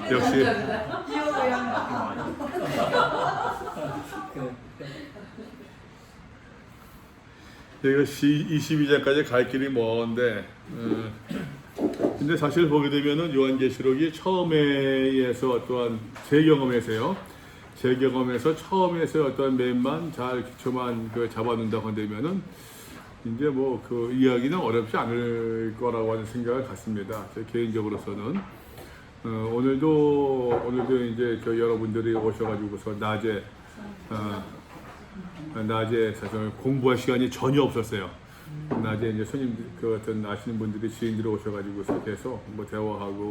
역시 여기가 22장까지 갈 길이 먼데 근데 사실 보게 되면은 요한계시록이 처음에서 또한 제 경험에서요. 제 경험에서 처음에서 어떤 맨만 잘 기초만 잡아놓는다고 한다면은 이제 뭐 그 이야기는 어렵지 않을 거라고 하는 생각을 갖습니다. 제 개인적으로서는 오늘도 이제 여러분들이 오셔가지고서 낮에 사실 공부할 시간이 전혀 없었어요. 낮에 이제 손님 어떤 아시는 분들이 지인들이 오셔가지고서 계속 뭐 대화하고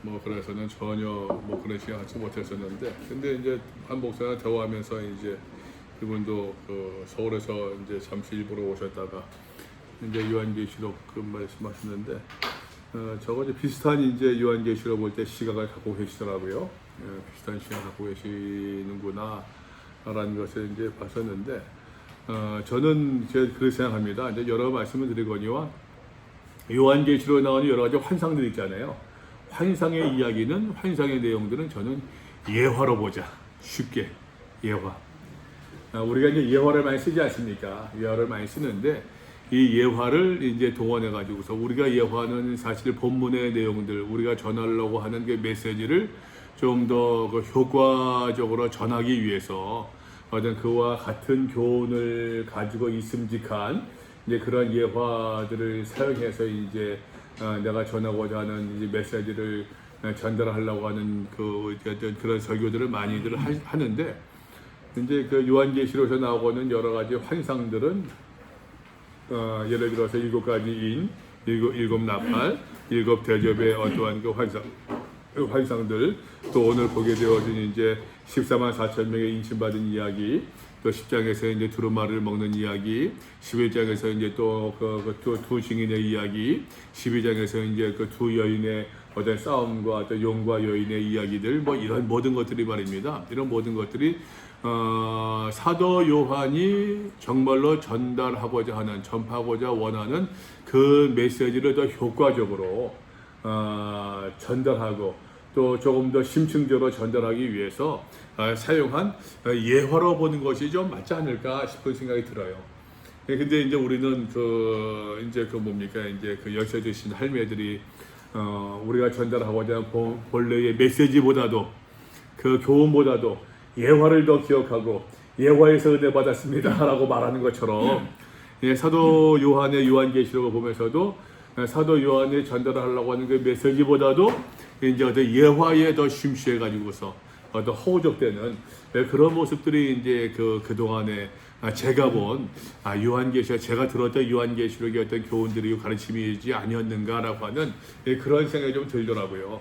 뭐 그래서는 전혀 뭐 그런 시간 갖지 못했었는데, 근데 이제 한 목사랑 대화하면서 이제 그분도 서울에서 이제 잠시 일부러 오셨다가 이제 요한계시록 말씀하셨는데 저거 이제 비슷한 이제 요한계시록 볼 때 시각을 갖고 계시더라고요. 비슷한 시각 갖고 계시는구나 라는 것을 이제 봤었는데 저는 제가 그렇게 생각합니다. 이제 여러 말씀을 드리거니와 요한계시록에 나오는 여러 가지 환상들 있잖아요. 환상의 이야기는 환상의 내용들은 저는 예화로 보자. 쉽게 예화. 우리가 이제 예화를 많이 쓰지 않습니까? 예화를 많이 쓰는데 이 예화를 이제 동원해 가지고서 우리가 예화는 사실 본문의 내용들 우리가 전하려고 하는 그 메시지를 좀 더 효과적으로 전하기 위해서 어떤 그와 같은 교훈을 가지고 있음직한 이제 그런 예화들을 사용해서 이제 내가 전하고자 하는 이제 메시지를 전달하려고 하는 그런 설교들을 많이들 하는데 이제 그 요한계시록에서 나오고는 여러 가지 환상들은 예를 들어서 7가지 인, 7 나팔, 7 대접의 어떠한 그 환상들, 또 오늘 보게 되어진 이제 14만 4천 명의 인침받은 이야기, 또 10장에서 이제 두루마리를 먹는 이야기, 11장에서 이제 또 두 증인의 이야기, 12장에서 이제 그 두 여인의 어떤 싸움과 또 용과 여인의 이야기들, 뭐 이런 모든 것들이 말입니다. 이런 모든 것들이 사도 요한이 정말로 전달하고자 하는, 전파하고자 원하는 그 메시지를 더 효과적으로 전달하고 또 조금 더 심층적으로 전달하기 위해서 사용한 예화로 보는 것이 좀 맞지 않을까 싶은 생각이 들어요. 근데 이제 우리는 이제 열쇠 주신 할매들이 우리가 전달하고자 하는 본래의 메시지보다도 그 교훈보다도 예화를 더 기억하고 예화에서 은혜 받았습니다 라고 말하는 것처럼 사도 요한의 요한계시록을 보면서도 사도 요한이 전달하려고 하는 그 메시지보다도 이제 어떤 예화에 더 심취해 가지고서 어떤 허우적대는 그런 모습들이 이제 그동안에 제가 본 요한계시록, 제가 들었던 요한계시록의 어떤 교훈들이 가르침이지 아니었는가라고 하는 그런 생각이 좀 들더라고요.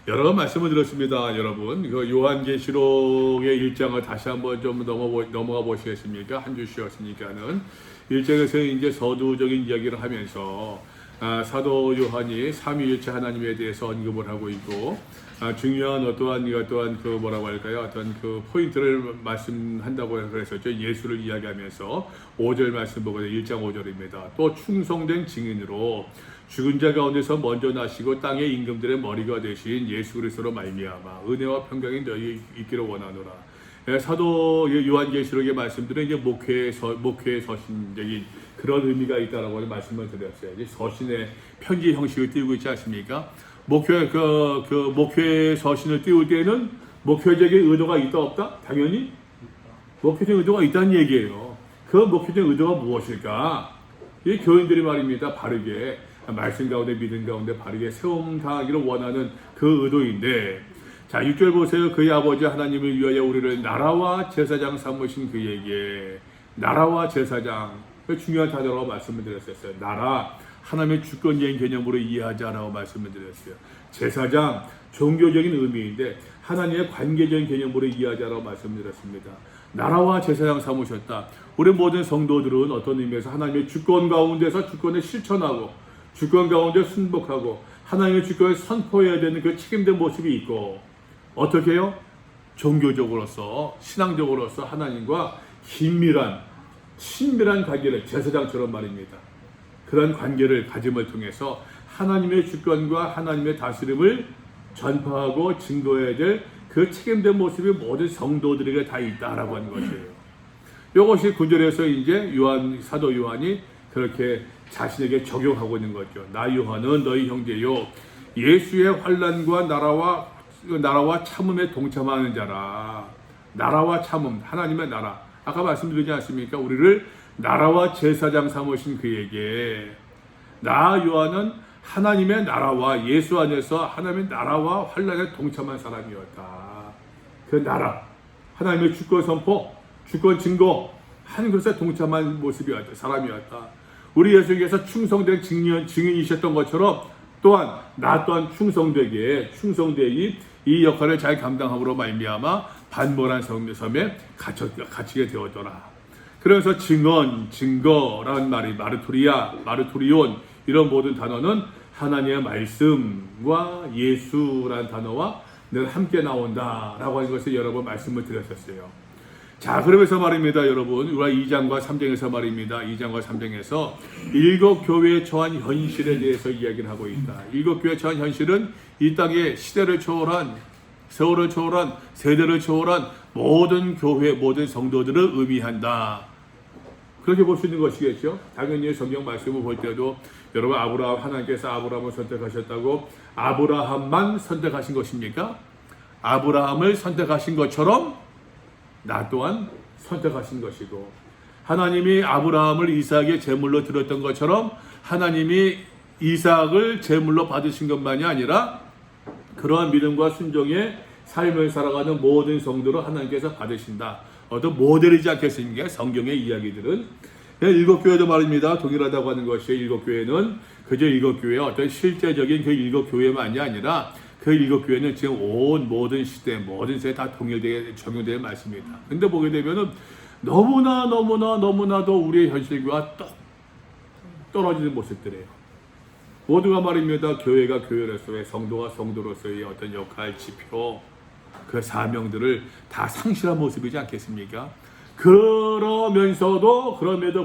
여러 말씀을 들었습니다, 여러분. 그 요한계시록의 1장을 다시 한번 좀 넘어가 보시겠습니까? 한 주 쉬었으니까는 1장에서 이제 서두적인 이야기를 하면서 사도 요한이 삼위일체 하나님에 대해서 언급을 하고 있고 중요한 어떠한 어떤 그 포인트를 말씀한다고 그랬었죠. 예수를 이야기하면서 5절 말씀 보거든요. 1장 5절입니다. 또 충성된 증인으로 죽은 자 가운데서 먼저 나시고 땅의 임금들의 머리가 되신 예수 그리스도로 말미암아 은혜와 평강이 너희 있기를 원하노라. 사도 요한계시록의 말씀들은 이제 목회의 서신적인 그런 의미가 있다라고 말씀을 드렸어요. 이제 서신의 편지 형식을 띄우고 있지 않습니까? 목회 서신을 띄울 때는 목회적인 의도가 있다 없다? 당연히 목회적인 의도가 있다는 얘기예요. 그 목회적인 의도가 무엇일까? 이 교인들이 말입니다. 바르게 말씀 가운데 믿음 가운데 바르게 세움 당하기를 원하는 그 의도인데, 자 6절 보세요. 그의 아버지 하나님을 위하여 우리를 나라와 제사장 삼으신 그에게, 나라와 제사장, 중요한 단어라고 말씀을 드렸었어요. 나라, 하나님의 주권적인 개념으로 이해하자라고 말씀을 드렸어요. 제사장, 종교적인 의미인데 하나님의 관계적인 개념으로 이해하자라고 말씀드렸습니다. 나라와 제사장 삼으셨다. 우리 모든 성도들은 어떤 의미에서 하나님의 주권 가운데서 주권을 실천하고 주권 가운데 순복하고 하나님의 주권을 선포해야 되는 그 책임된 모습이 있고, 어떻게 해요? 종교적으로서 신앙적으로서 하나님과 긴밀한 친밀한 관계를, 제사장처럼 말입니다. 그런 관계를 가짐을 통해서 하나님의 주권과 하나님의 다스림을 전파하고 증거해야 될 그 책임된 모습이 모든 성도들에게 다 있다라고 하는 것이에요. 이것이 9절에서 이제 사도 요한이 그렇게 자신에게 적용하고 있는 거죠. 나 요한은 너희 형제요 예수의 환난과 나라와 참음에 동참하는 자라. 나라와 참음, 하나님의 나라. 아까 말씀드리지 않습니까? 우리를 나라와 제사장 삼으신 그에게 나 요한은 하나님의 나라와 예수 안에서 하나님의 나라와 환난에 동참한 사람이었다. 그 나라, 하나님의 주권 선포, 주권 증거 한 것에 동참한 모습이었다. 사람이었다. 우리 예수께서 충성된 증인이셨던 것처럼 또한 나 또한 충성되이 이 역할을 잘 감당함으로 말미암아 반모란 섬에 갇히게 되었더라. 그래서 증거라는 말이 마르토리온 이런 모든 단어는 하나님의 말씀과 예수라는 단어와 늘 함께 나온다라고 하는 것을 여러 번 말씀을 드렸었어요. 자, 그러면서 말입니다, 여러분. 우리가 2장과 3장에서 말입니다. 2장과 3장에서 일곱 교회에 처한 현실에 대해서 이야기를 하고 있다. 일곱 교회에 처한 현실은 이 땅의 시대를 초월한, 세월을 초월한, 세대를 초월한 모든 교회, 모든 성도들을 의미한다. 그렇게 볼 수 있는 것이겠죠. 당연히 성경 말씀을 볼 때도 여러분 하나님께서 아브라함을 선택하셨다고 아브라함만 선택하신 것입니까? 아브라함을 선택하신 것처럼 나 또한 선택하신 것이고, 하나님이 아브라함을 이삭의 제물로 드렸던 것처럼 하나님이 이삭을 제물로 받으신 것만이 아니라 그러한 믿음과 순종의 삶을 살아가는 모든 성도를 하나님께서 받으신다. 어떤 모델이지 않겠습니까? 성경의 이야기들은. 일곱 교회도 말입니다. 동일하다고 하는 것이에요. 일곱 교회는 그저 일곱 교회의 어떤 실제적인 그 일곱 교회만이 아니라 그 일곱 교회는 지금 온 모든 시대, 모든 세대에 다 적용되는 말씀입니다. 근데 보게 되면은 너무나도 우리의 현실과 떨어지는 모습들이에요. 모두가 말입니다. 교회가 교회로서의, 성도가 성도로서의 어떤 역할, 지표, 그 사명들을 다 상실한 모습이지 않겠습니까? 그럼에도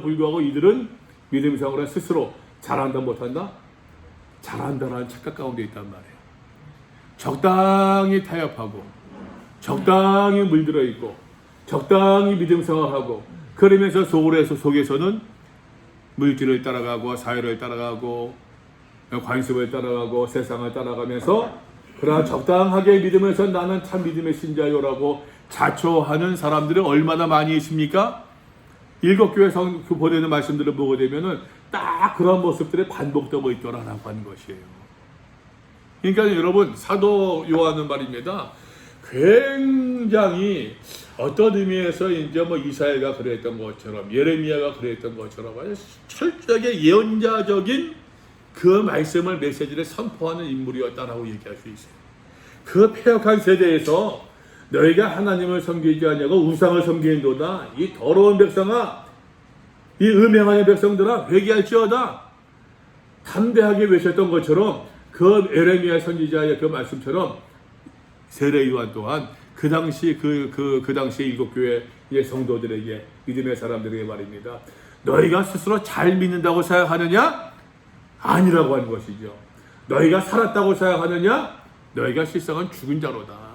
불구하고 이들은 믿음상으로 스스로 잘한다 못한다? 잘한다라는 착각 가운데 있단 말이에요. 적당히 타협하고 적당히 물들어 있고 적당히 믿음 생활하고 그러면서 속에서는 물질을 따라가고 사회를 따라가고 관습을 따라가고 세상을 따라가면서 그러나 적당하게 믿으면서 나는 참 믿음의 신자요라고 자초하는 사람들이 얼마나 많이 있습니까? 일곱 교회 보내는 말씀들을 보게 되면은 딱 그런 모습들이 반복되고 있더라라고 하는 것이에요. 그러니까 여러분, 사도 요한은 말입니다. 굉장히 어떤 의미에서 이제 이사야가 그랬던 것처럼, 예레미야가 그랬던 것처럼 철저하게 예언자적인 그 말씀을, 메시지를 선포하는 인물이었다라고 얘기할 수 있어요. 그 패역한 세대에서 너희가 하나님을 섬기지 않냐고 우상을 섬기는도다. 이 더러운 백성아, 이 음행하는 백성들아, 회개할지어다. 담대하게 외쳤던 것처럼 그 예레미야 선지자의 그 말씀처럼 세례 요한 또한 그 당시 그 당시 일곱 교회의 성도들에게, 믿음의 사람들에게 말입니다. 너희가 스스로 잘 믿는다고 생각하느냐? 아니라고 하는 것이죠. 너희가 살았다고 생각하느냐? 너희가 실상은 죽은 자로다.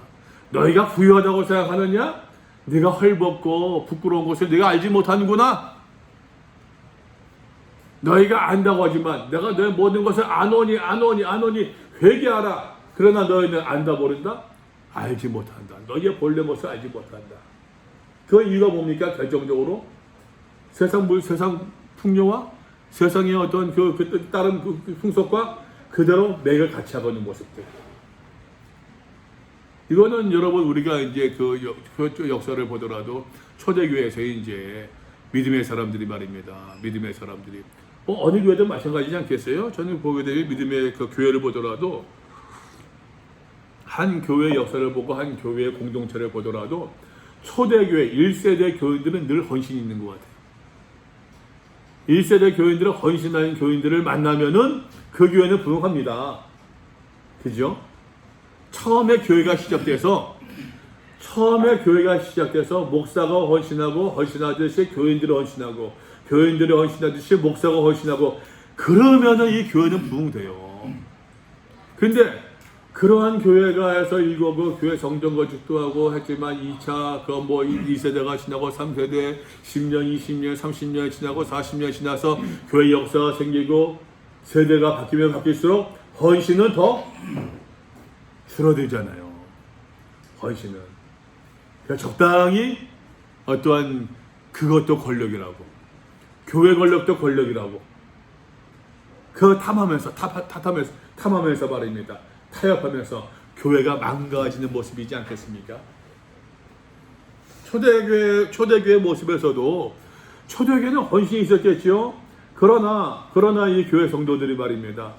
너희가 부유하다고 생각하느냐? 네가 헐벗고 부끄러운 것을 네가 알지 못하는구나. 너희가 안다고 하지만 내가 너희 모든 것을 아노니 회개하라. 그러나 너희는 안다 모른다? 알지 못한다. 너희의 본래 모습을 알지 못한다. 그 이유가 뭡니까? 결정적으로 세상 풍요와 세상의 어떤 다른 풍속과 그대로 맥을 같이 하고 있는 모습들. 이거는 여러분, 우리가 이제 그 역사를 보더라도 초대교회에서의 이제 믿음의 사람들이 말입니다. 믿음의 사람들이 어느 교회도 마찬가지지 않겠어요? 저는 보게 되면 믿음의 그 교회를 보더라도, 한 교회의 역사를 보고 한 교회의 공동체를 보더라도 초대교회 1세대 교인들은 늘 헌신이 있는 것 같아요. 1세대 교인들은 헌신하는 교인들을 만나면은 그 교회는 부흥합니다. 그죠? 처음에 교회가 시작돼서 목사가 헌신하듯이 교인들이 헌신하고, 교인들이 헌신하듯이 목사가 헌신하고, 그러면은 이 교회는 부흥돼요. 근데 그러한 교회가 해서 이거 그 교회 성전 건축도 하고 했지만 2차 그 뭐 2세대가 지나고 3세대 10년, 20년, 30년 지나고 40년 지나서 교회 역사가 생기고 세대가 바뀌면 바뀔수록 헌신은 더 줄어들잖아요. 헌신은. 그러니까 적당히 어떠한 그것도 권력이라고, 교회 권력도 권력이라고, 그거 탐하면서 말입니다. 타협하면서 교회가 망가지는 모습이지 않겠습니까? 초대교회 모습에서도 초대교회는 헌신이 있었겠죠. 그러나 이 교회 성도들이 말입니다.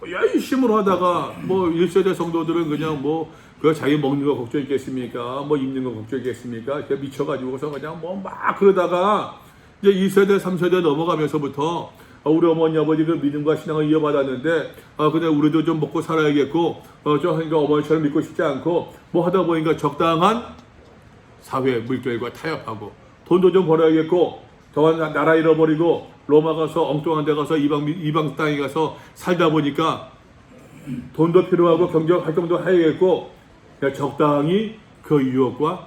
열심으로 하다가 뭐 1세대 성도들은 그냥 뭐 그 자기 먹는 거 걱정 있겠습니까? 뭐 입는 거 걱정 있겠습니까? 이렇게 미쳐가지고서 그냥 뭐 막 그러다가 이제 2세대, 3세대 넘어가면서부터 우리 어머니 아버지 그 믿음과 신앙을 이어받았는데 근데 우리도 좀 먹고 살아야겠고 그러니까 어머니처럼 믿고 싶지 않고 뭐 하다 보니까 적당한 사회 물결과 타협하고 돈도 좀 벌어야겠고 더한 나라 잃어버리고 로마 가서 엉뚱한 데 가서 이방 땅에 가서 살다 보니까 돈도 필요하고 경제 활동도 해야겠고 적당히 그 유혹과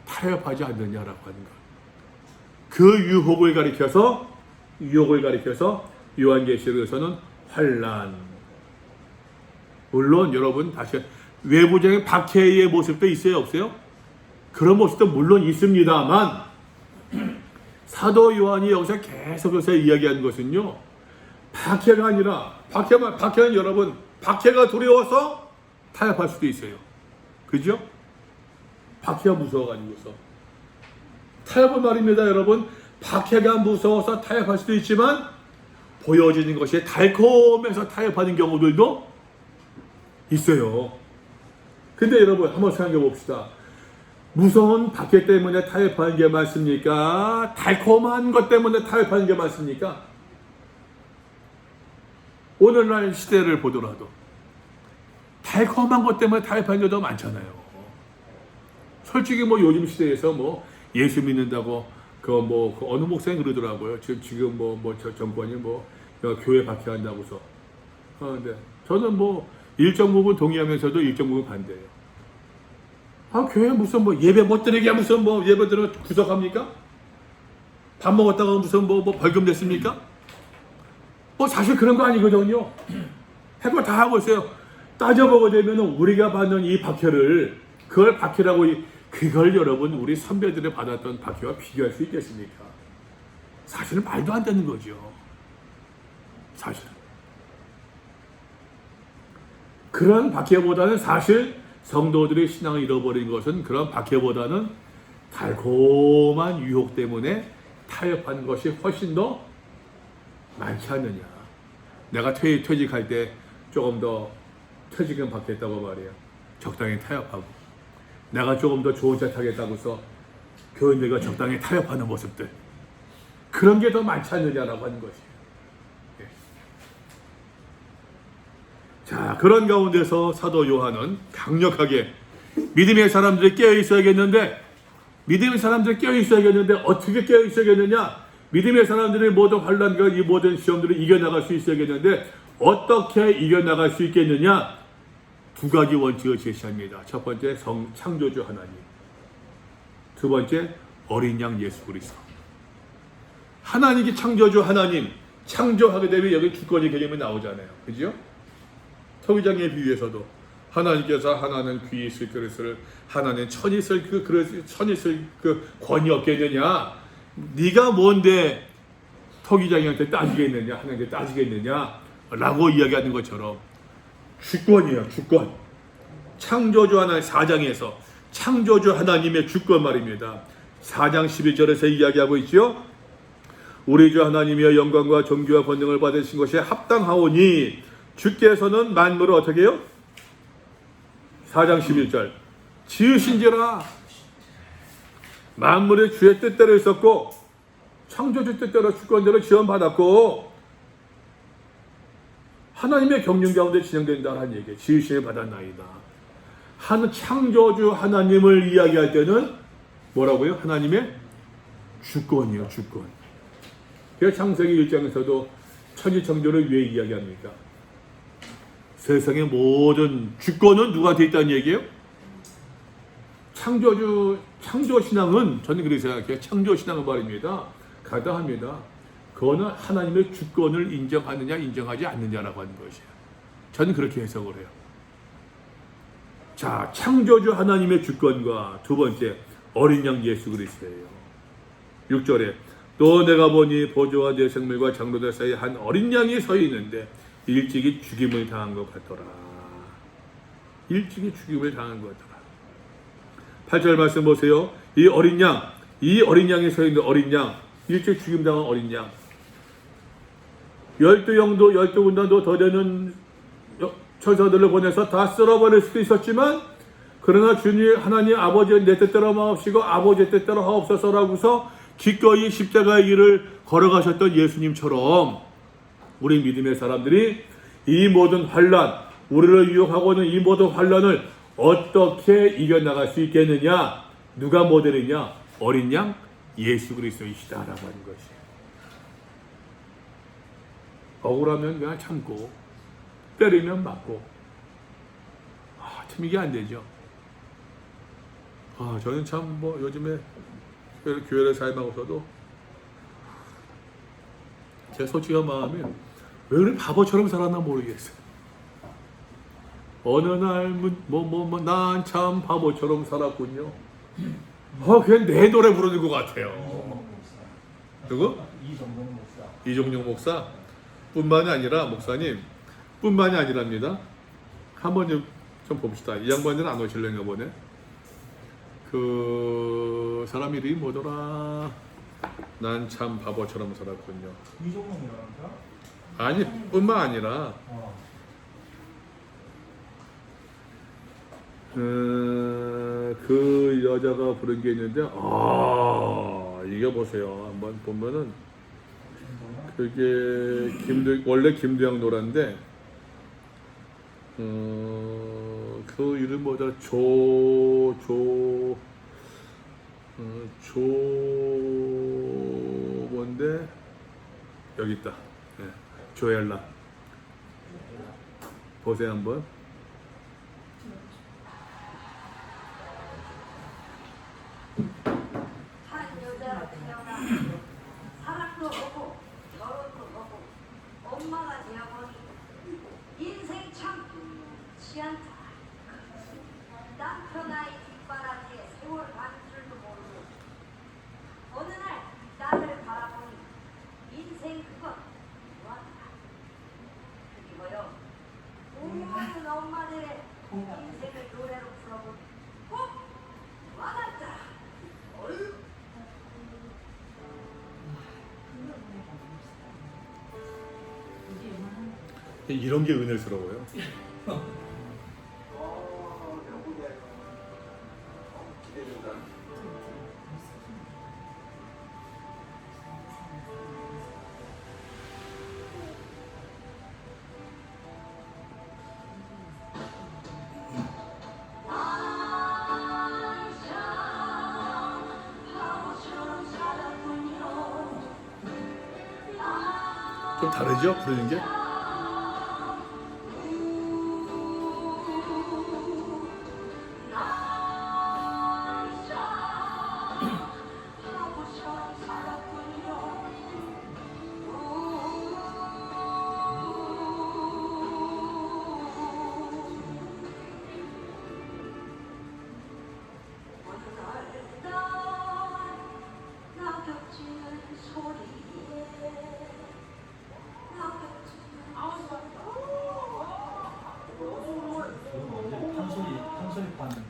타협하지 않느냐라고 하는 것. 그 유혹을 가리켜서 요한계시록에서는 환난. 물론 여러분 다시 외부적인 박해의 모습도 있어요, 없어요? 그런 모습도 물론 있습니다만 사도 요한이 여기서 계속해서 이야기하는 것은요, 박해가 아니라 박해는 여러분 박해가 두려워서 타협할 수도 있어요. 그죠? 박해가 무서워가지고서 타협은 말입니다, 여러분. 박해가 무서워서 타협할 수도 있지만 보여지는 것이 달콤해서 타협하는 경우들도 있어요. 근데 여러분 한번 생각해 봅시다. 무서운 박해 때문에 타협하는 게 맞습니까? 달콤한 것 때문에 타협하는 게 맞습니까? 오늘날 시대를 보더라도 달콤한 것 때문에 타협하는 게 더 많잖아요. 솔직히 뭐 요즘 시대에서 뭐 예수 믿는다고 그 어느 목사님 그러더라고요. 지금 정권이 교회 박해한다고서. 근데 저는 뭐 일정 부분 동의하면서도 일정 부분 반대예요. 교회 무슨 예배 못 드리게 무슨 예배 드려 구속합니까? 밥 먹었다가 무슨 벌금 냈습니까? 사실 그런 거 아니거든요. 할 거 다 하고 있어요. 따져보게 되면 우리가 받는 이 박해를 그걸 박해라고 그걸 여러분 우리 선배들이 받았던 박해와 비교할 수 있겠습니까? 사실은 말도 안 되는 거죠. 사실은. 그런 박해보다는 사실 성도들의 신앙을 잃어버린 것은 그런 박해보다는 달콤한 유혹 때문에 타협한 것이 훨씬 더 많지 않느냐. 내가 퇴직할 때 조금 더 퇴직금 받겠다고 말이야. 적당히 타협하고. 내가 조금 더 좋은 차 타겠다고서 교인들과 적당히 타협하는 모습들. 그런 게 더 많지 않느냐라고 하는 것이에요. 예. 자, 그런 가운데서 사도 요한은 강력하게 믿음의 사람들이 깨어 있어야겠는데 어떻게 깨어 있어야겠느냐? 믿음의 사람들이 모든 환난과 이 모든 시험들을 이겨나갈 수 있어야겠는데 어떻게 이겨나갈 수 있겠느냐? 두 가지 원칙을 제시합니다. 첫 번째 창조주 하나님, 두 번째 어린 양 예수 그리스도. 하나님이 창조주 하나님, 창조하게 되면 여기 주권의 개념이 나오잖아요. 그죠? 토기장의 비유에서도 하나님께서 하나는 귀 있을 그릇을 하나는 천이 있을 천이 있을 권이 없겠느냐? 네가 뭔데 토기장이한테 따지겠느냐? 하나님께 따지겠느냐? 라고 이야기하는 것처럼 주권이에요. 주권. 창조주 하나님 4장에서 창조주 하나님의 주권 말입니다. 4장 11절에서 이야기하고 있죠. 우리 주 하나님이여 영광과 존귀와 권능을 받으신 것이 합당하오니 주께서는 만물을 어떻게 해요? 4장 11절 지으신지라. 만물의 주의 뜻대로 있었고 창조주 뜻대로 주권대로 지원받았고 하나님의 경륜 가운데 진행된다는 얘기예요. 지으심을 받았나이다. 창조주 하나님을 이야기할 때는 뭐라고요? 하나님의 주권이요. 주권. 그래서 창세기 1장에서도 천지창조를 왜 이야기합니까? 세상의 모든 주권은 누구한테 있다는 얘기예요? 창조신앙은 저는 그렇게 생각해요. 창조신앙은 말입니다. 가다합니다. 그거는 하나님의 주권을 인정하느냐 인정하지 않느냐라고 하는 것이에요. 저는 그렇게 해석을 해요. 자, 창조주 하나님의 주권과 두 번째 어린 양 예수 그리스도예요. 6절에 또 내가 보니 보조와 내 생물과 장로들 사이에 한 어린 양이 서 있는데 일찍이 죽임을 당한 것 같더라. 일찍이 죽임을 당한 것 같더라. 8절 말씀 보세요. 이 어린 양이 서 있는 어린 양, 일찍 죽임 당한 어린 양. 12영도 12군단도 더 되는 천사들을 보내서 다 쓸어버릴 수도 있었지만, 그러나 주님 하나님 아버지의 내 뜻대로 마옵시고 아버지의 뜻대로 하옵소서라고서 기꺼이 십자가의 길을 걸어가셨던 예수님처럼 우리 믿음의 사람들이 이 모든 환난, 우리를 유혹하고 있는 이 모든 환난을 어떻게 이겨나갈 수 있겠느냐? 누가 모델이냐? 어린 양 예수 그리스도이시다라고 하는 것이에요. 억울하면 그냥 참고, 때리면 맞고, 참 이게 안 되죠. 저는 참 요즘에 교회를 사임하고서도 제 솔직한 마음이 왜 그렇게 바보처럼 살았나 모르겠어요. 어느 날 난 참 바보처럼 살았군요. 그냥 내 노래 부르는 것 같아요. 누구? 이종용 목사. 뿐만이 아니라 목사님 뿐만이 아니랍니다. 한번 좀 봅시다. 이 양반들은 안 오실래나 보네. 그 사람 이름이 뭐더라? 난 참 바보처럼 살았군요. 이종용이라는가? 아니, 뿐만 아니라 그 여자가 부른 게 있는데, 이게 보세요. 한번 보면은 그게 원래 김두영 노래인데, 그 이름 뭐더라? 뭔데? 여기 있다. 네. 조엘라. 보세요 한번. 한 여자로 태어나 사랑도 하고 결혼도 하고 엄마가 되어보니 인생 참 좋지 않다. 남편 아이 뒷바라지에 세월 가는 줄도 모르고 어느 날 딸을 바라보니 인생 그건 좋았다. 그리고요 모든 엄마들의 인생을 노래로 풀어보니 꼭 와닿더라. 이런 게 은혜스러워요. 좀 다르죠? 부르는 게?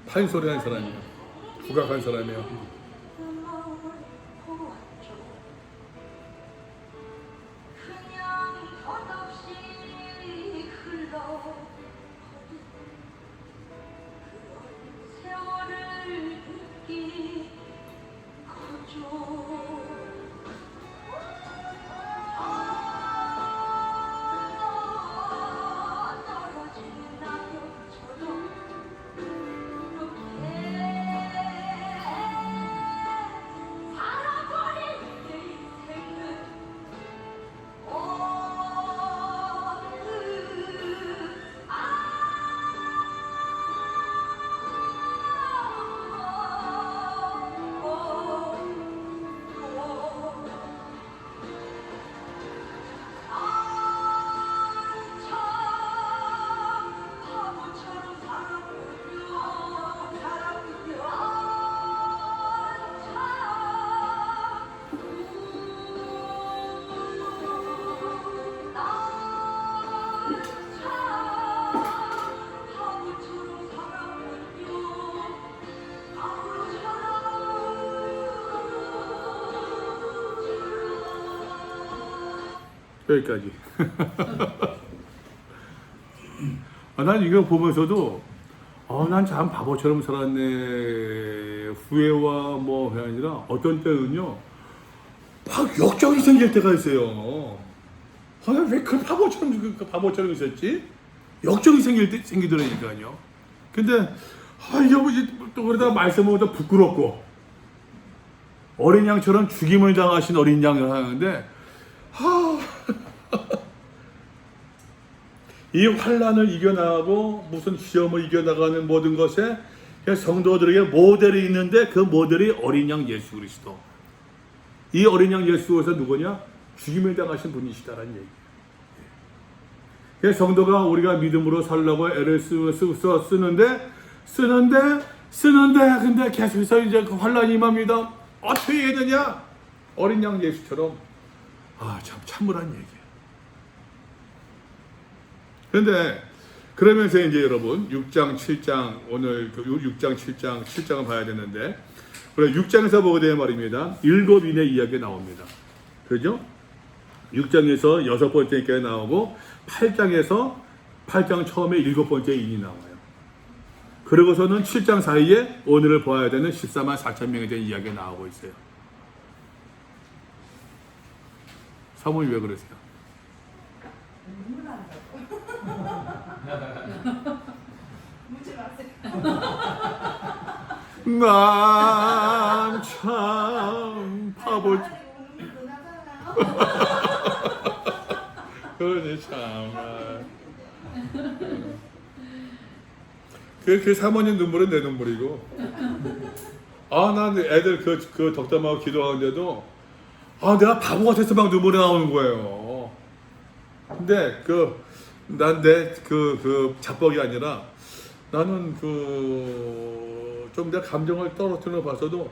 판소리 한 사람이에요. 국악한 사람이에요. 여기까지. 난 이거 보면서도 난 참 바보처럼 살았네. 후회와 뭐가 아니라 어떤 때는요 막 역정이 생길 때가 있어요. 왜 그 바보처럼 있었지? 역정이 생기더라니까요. 근데 이게 또 그러다 말씀보다 부끄럽고 어린 양처럼 죽임을 당하신 어린 양을 하는데 이 환란을 이겨나가고 무슨 시험을 이겨나가는 모든 것에 성도들에게 모델이 있는데 그 모델이 어린 양 예수 그리스도. 이 어린 양 예수에서 누구냐? 죽임을 당하신 분이시다라는 얘기예요. 성도가 우리가 믿음으로 살려고 애를 쓰는데 근데 계속해서 이제 그 환란이 임합니다. 어떻게 해야 되냐? 어린 양 예수처럼 참 참으란 얘기예요. 그런데 그러면서 이제 여러분 6장 7장 오늘 6장 7장을 봐야 되는데 우리 6장에서 보게 되는 말입니다. 7인의 이야기가 나옵니다. 그죠? 6장에서 6번째 인이 나오고 8장 처음에 7번째 인이 나와요. 그러고서는 7장 사이에 오늘을 보아야 되는 14만 4천 명에 대한 이야기가 나오고 있어요. 사모님 왜 그러세요? 묻지 마세요. 난 참 바보. 그러니 참. 그 사모님 눈물은 내 눈물이고. 난 애들 그 덕담하고 기도하는데도 내가 바보 같아서 막 눈물이 나오는 거예요. 근데 난 내 자뻑이 아니라 나는 좀 내 감정을 떨어뜨려 봐서도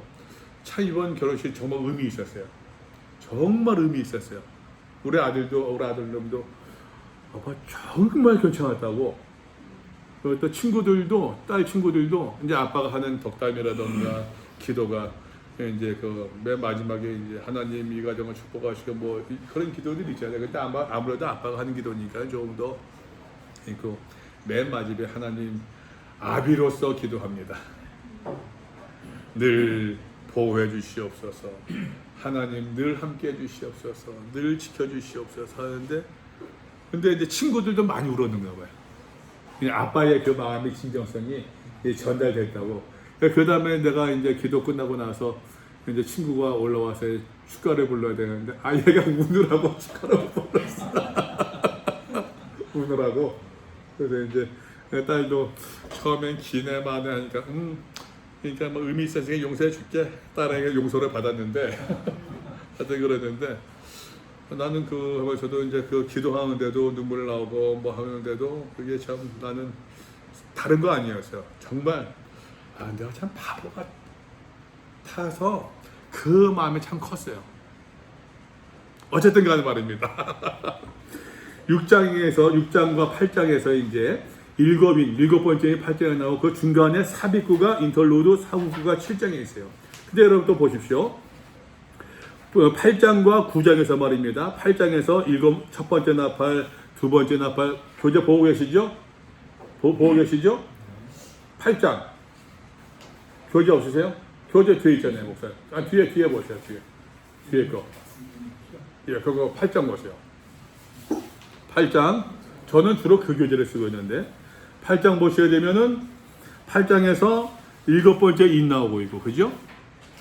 참 이번 결혼식 정말 의미 있었어요. 정말 의미 있었어요. 우리 아들놈도 아빠 정말 괜찮았다고. 또 친구들도 딸 친구들도 이제 아빠가 하는 덕담이라던가 기도가 이제 맨 마지막에 이제 하나님 이 가정을 축복하시고 뭐 그런 기도들이 있잖아요. 근데 아무래도 아빠가 하는 기도니까 조금 더 맨 마지막에 하나님 아비로서 기도합니다. 늘 보호해 주시옵소서. 하나님 늘 함께 해 주시옵소서. 늘 지켜 주시옵소서 하는데 근데 이제 친구들도 많이 울었는가 봐요. 아빠의 그 마음의 진정성이 전달됐다고. 그 다음에 내가 이제 기도 끝나고 나서 이제 친구가 올라와서 축가를 불러야 되는데 얘가 우느라고 축가를 불렀어. 우느라고. 그래서 이제 딸도 처음엔 기네 마네 하니까 그러니까 뭐 의미 있어서 용서해 줄게. 딸에게 용서를 받았는데 하여튼 그랬는데 나는 하면서도 이제 기도하는데도 눈물 나오고 뭐 하는데도 그게 참 나는 다른 거 아니었어요. 정말 내가 참 바보 같아서 그 마음이 참 컸어요. 어쨌든 간에 말입니다. 6장과 8장에서 이제 7번째인 8장에 나오고 그 중간에 삽입구가 인터루드 사국구가 7장에 있어요. 근데 여러분 또 보십시오. 8장과 9장에서 말입니다. 8장에서 첫 번째 나팔, 두 번째 나팔 교재 보고 계시죠? 보고 계시죠? 8장 교재 없으세요? 교재 뒤에 있잖아요, 목사님. 뒤에 보세요, 뒤에 거. 그거 8장 보세요. 8장 저는 주로 그 교재를 쓰고 있는데 8장 보셔야 되면은 8장에서 7번째 인 나오고 있고, 그죠?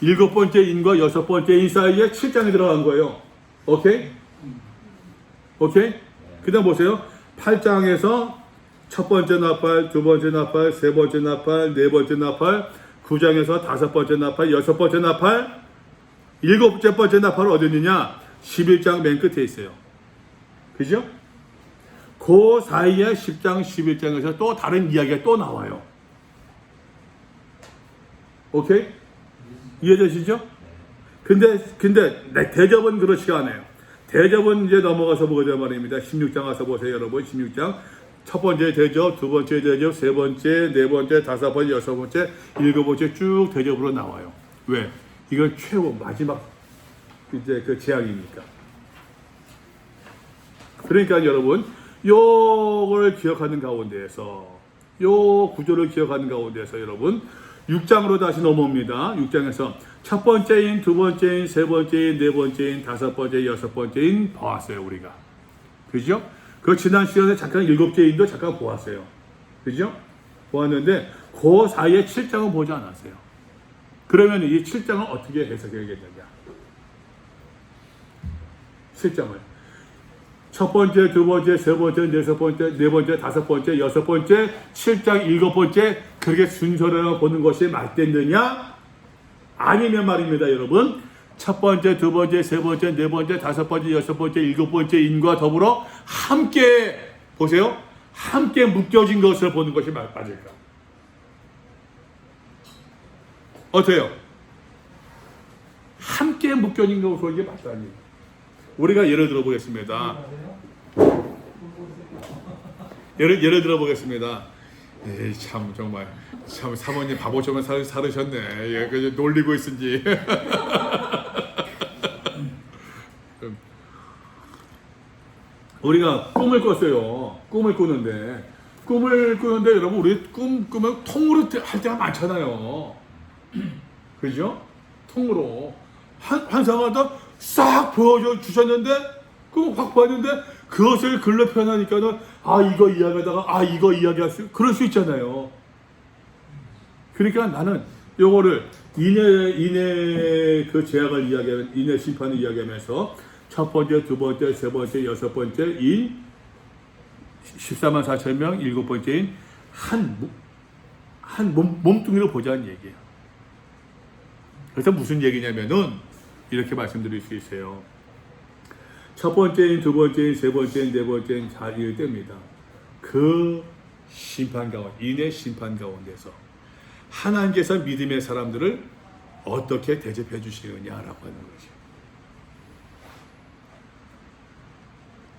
7번째 인과 6번째 인 사이에 7장이 들어간 거예요. 오케이? 그 다음 보세요. 8장에서 첫 번째 나팔, 두 번째 나팔, 세 번째 나팔, 네 번째 나팔, 9장에서 다섯 번째 나팔, 여섯 번째 나팔, 7번째 나팔은 어디 있느냐? 11장 맨 끝에 있어요. 그죠? 그 사이에 10장, 11장에서 또 다른 이야기가 또 나와요. 오케이? 이해되시죠? 근데 대접은 그렇지가 않아요. 대접은 이제 넘어가서 보자 말입니다. 16장 가서 보세요, 여러분. 16장. 첫 번째 대접, 두 번째 대접, 세 번째, 네 번째, 다섯 번째, 여섯 번째, 일곱 번째 쭉 대접으로 나와요. 왜? 이건 최후 마지막 이제 그 재앙이니까. 그러니까 여러분, 요걸 기억하는 가운데에서, 요 구조를 기억하는 가운데에서 여러분, 6장으로 다시 넘어옵니다. 6장에서 첫 번째인, 두 번째인, 세 번째인, 네 번째인, 다섯 번째, 여섯 번째인 보았어요, 우리가. 그죠? 그 지난 시간에 잠깐 일곱째인도 잠깐 보았어요. 그죠? 보았는데, 그 사이에 7장은 보지 않았어요. 그러면 이 7장을 어떻게 해석해야겠느냐? 7장을. 첫 번째, 두 번째, 세 번째, 네 번째, 다섯 번째, 여섯 번째, 7장, 일곱 번째, 그렇게 순서로 보는 것이 맞겠느냐? 아니면 말입니다, 여러분. 첫 번째, 두 번째, 세 번째, 네 번째, 다섯 번째, 여섯 번째, 일곱 번째 인과 더불어 함께, 보세요. 함께 묶여진 것을 보는 것이 맞을까? 어때요? 함께 묶여진 것으로 이게 맞다니. 우리가 예를 들어 보겠습니다. 예를 들어 보겠습니다. 참 정말 참 사모님 바보처럼 살으셨네. 예, 그 놀리고 있은지. 우리가 꿈을 꿨어요. 꿈을 꾸는데 여러분 우리 꿈 꾸면 통으로 할 때가 많잖아요. 그죠? 통으로 환상하다 싹 보여줘 주셨는데 그거 확 봤는데 그것을 글로 표현하니까는 이거 이야기하다가 이거 이야기할 수 그럴 수 있잖아요. 그러니까 나는 요거를 인해 그 제약을 이야기하면 인해 심판을 이야기하면서 첫 번째, 두 번째, 세 번째, 여섯 번째 인 14만 4천 명, 일곱 번째인 한 몸뚱이로 보자는 얘기예요. 그래서 무슨 얘기냐면은 이렇게 말씀드릴 수 있어요. 첫 번째인, 두 번째인, 세 번째인, 네 번째인 잘 이럴 때입니다. 그 심판 가운데, 인의 심판 가운데서 하나님께서 믿음의 사람들을 어떻게 대접해 주시느냐라고 하는 거죠.